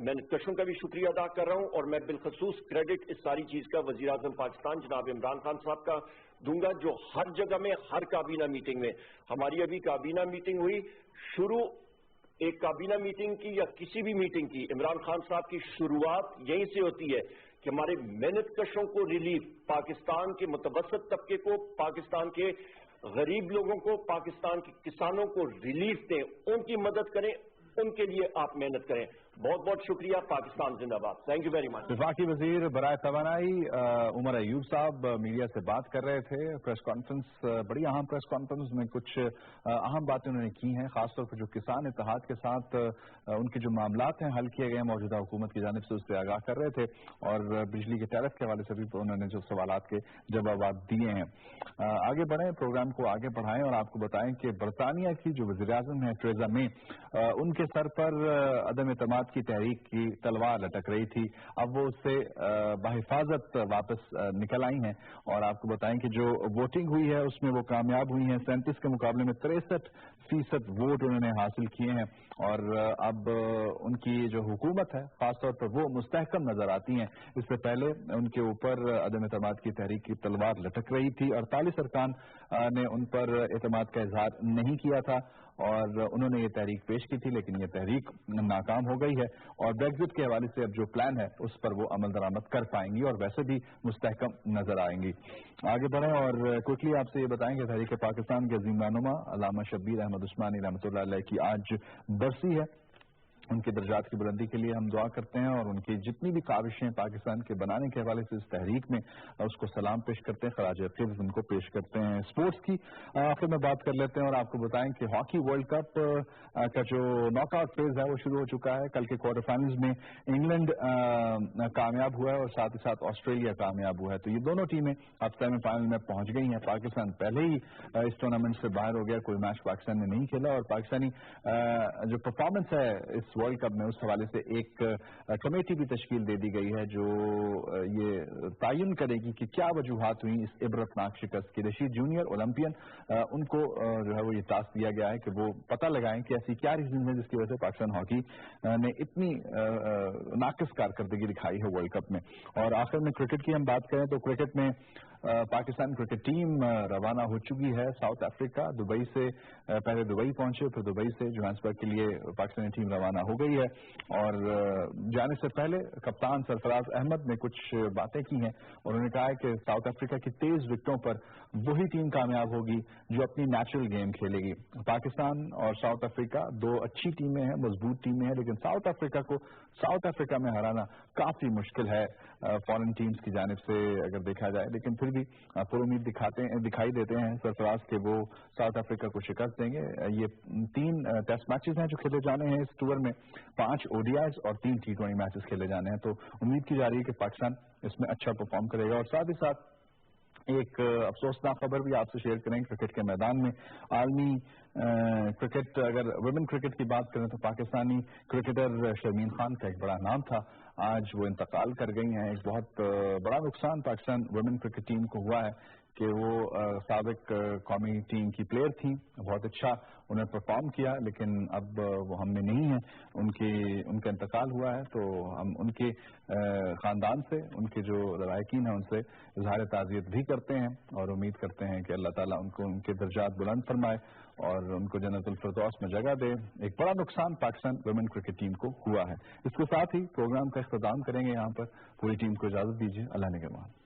मेहनतकशों का भी शुक्रिया अदा कर रहा हूं। और मैं बिलखसूस क्रेडिट इस सारी चीज का वजीर आजम पाकिस्तान जनाब इमरान खान साहब का दूंगा, जो हर जगह में हर काबीना मीटिंग में, हमारी अभी काबीना मीटिंग हुई, शुरू एक काबीना मीटिंग की या किसी भी मीटिंग की, इमरान खान साहब की शुरुआत यहीं से होती है कि हमारे मेहनतकशों को रिलीफ, पाकिस्तान के मुतवसत तबके को, पाकिस्तान के गरीब लोगों को, पाकिस्तान के किसानों को रिलीफ दें, उनकी मदद करें, उनके लिए आप मेहनत करें। बहुत बहुत शुक्रिया। पाकिस्तान जिंदाबाद। Thank you very much. वफाकी वजीर बराए तवानाई उमर अयूब साहब मीडिया से बात कर रहे थे। प्रेस कॉन्फ्रेंस, बड़ी अहम प्रेस कॉन्फ्रेंस में कुछ अहम बातें उन्होंने की हैं, खासतौर पर जो किसान इत्तेहाद के साथ उनके जो मामलात हैं हल किए गए मौजूदा हुकूमत की जानिब से, उस पर आगाह कर रहे थे और बिजली के टैरिफ के हवाले से भी उन्होंने जो सवालात के जवाब दिए हैं। आगे बढ़ें, प्रोग्राम को आगे बढ़ाएं और आपको बताएं कि बरतानिया की जो वज़ीर आज़म है थेरेसा मे, उनके सर पर अदम एतमाद की तहरीक की तलवार लटक रही थी। अब वो उससे बहिफाजत वापस निकल आई हैं और आपको बताएं कि जो वोटिंग हुई है उसमें वो कामयाब हुई हैं। 37 के मुकाबले में 63% वोट उन्होंने हासिल किए हैं और अब उनकी जो हुकूमत है खासतौर पर वो मुस्तहकम नजर आती हैं। इससे पहले उनके ऊपर अदम एतमाद की तहरीक की तलवार लटक रही थी। 48 अरकान ने उन पर एतमाद का इजहार नहीं किया था और उन्होंने ये तहरीक पेश की थी, लेकिन ये तहरीक नाकाम हो गई है और ब्रेक्जिट के हवाले से अब जो प्लान है उस पर वो अमल दरामद कर पाएंगी और वैसे भी मुस्तहकम नजर आएंगी। आगे बढ़ें और क्विकली आपसे ये बताएं कि तहरीक पाकिस्तान के अजीम रहनुमा अल्लामा शब्बीर अहमद उस्मानी रहमतुल्लाह अलैह की आज बरसी है। उनके दर्जात की बुलंदी के लिए हम दुआ करते हैं और उनकी जितनी भी काविशें पाकिस्तान के बनाने के हवाले से इस तहरीक में, उसको सलाम पेश करते हैं, खराज अकीदत उनको पेश करते हैं। स्पोर्ट्स की आखिर में बात कर लेते हैं और आपको बताएं कि हॉकी वर्ल्ड कप का जो नॉकआउट फेज है वो शुरू हो चुका है। कल के क्वार्टर फाइनल्स में इंग्लैंड कामयाब हुआ है और साथ ही साथ ऑस्ट्रेलिया कामयाब हुआ है, तो ये दोनों टीमें अब सेमीफाइनल में पहुंच गई हैं। पाकिस्तान पहले ही इस टूर्नामेंट से बाहर हो गया, कोई मैच पाकिस्तान ने नहीं खेला और पाकिस्तानी जो परफॉर्मेंस है इस वर्ल्ड कप में उस हवाले से एक कमेटी भी तश्कील दे दी गई है जो ये तयन करेगी कि क्या वजूहात हुई इस इबरतनाक शिकस्त की। रशीद जूनियर ओलंपियन, उनको जो है वो ये टास्क दिया गया है कि वो पता लगाएं कि ऐसी क्या रीजन है जिसकी वजह से पाकिस्तान हॉकी ने इतनी नाकिस कारकर्दगी दिखाई है वर्ल्ड कप में। और आखिर में क्रिकेट की हम बात करें तो क्रिकेट में पाकिस्तान क्रिकेट टीम रवाना हो चुकी है साउथ अफ्रीका। दुबई से पहले दुबई पहुंचे, फिर दुबई से जोहान्सबर्ग के लिए पाकिस्तानी टीम रवाना हो गई है और जाने से पहले कप्तान सरफराज अहमद ने कुछ बातें की हैं। उन्होंने कहा है कि साउथ अफ्रीका की 23 विकेटों पर वही टीम कामयाब होगी जो अपनी नेचुरल गेम खेलेगी। पाकिस्तान और साउथ अफ्रीका दो अच्छी टीमें हैं, मजबूत टीमें हैं, लेकिन साउथ अफ्रीका को साउथ अफ्रीका में हराना काफी मुश्किल है फॉरेन टीम्स की जानिब से अगर देखा जाए, लेकिन फिर भी पुरुमीद दिखाई देते हैं सरफराज के वो साउथ अफ्रीका को शिकस्त देंगे। ये 3 टेस्ट मैचेस हैं जो खेले जाने हैं इस टूर में, 5 ओडीआईज और 3 T20 मैचेस खेले जाने हैं, तो उम्मीद की जा रही है कि पाकिस्तान इसमें अच्छा परफॉर्म करेगा। और साथ ही साथ एक अफसोसनाक खबर भी आपसे शेयर करें क्रिकेट के मैदान में। आलमी क्रिकेट, अगर वुमेन क्रिकेट की बात करें तो पाकिस्तानी क्रिकेटर शर्मीन खान का एक बड़ा नाम था, आज वो इंतकाल कर गई हैं। एक बहुत बड़ा नुकसान पाकिस्तान वुमेन क्रिकेट टीम को हुआ है کہ وہ سابق قومی ٹیم کی پلیئر تھیں, بہت اچھا انہوں نے پرفارم کیا, لیکن اب وہ ہم میں نہیں ہیں, ان کا انتقال ہوا ہے. تو ہم ان کے خاندان سے, ان کے جو لڑائقین ہیں ان سے اظہار تعزیت بھی کرتے ہیں اور امید کرتے ہیں کہ اللہ تعالیٰ ان کو ان کے درجات بلند فرمائے اور ان کو جنت الفردوس میں جگہ دے. ایک بڑا نقصان پاکستان ویمن کرکٹ ٹیم کو ہوا ہے. اس کے ساتھ ہی پروگرام کا اختتام کریں گے. یہاں پر پوری ٹیم کو اجازت دیجیے. اللہ نگہبان.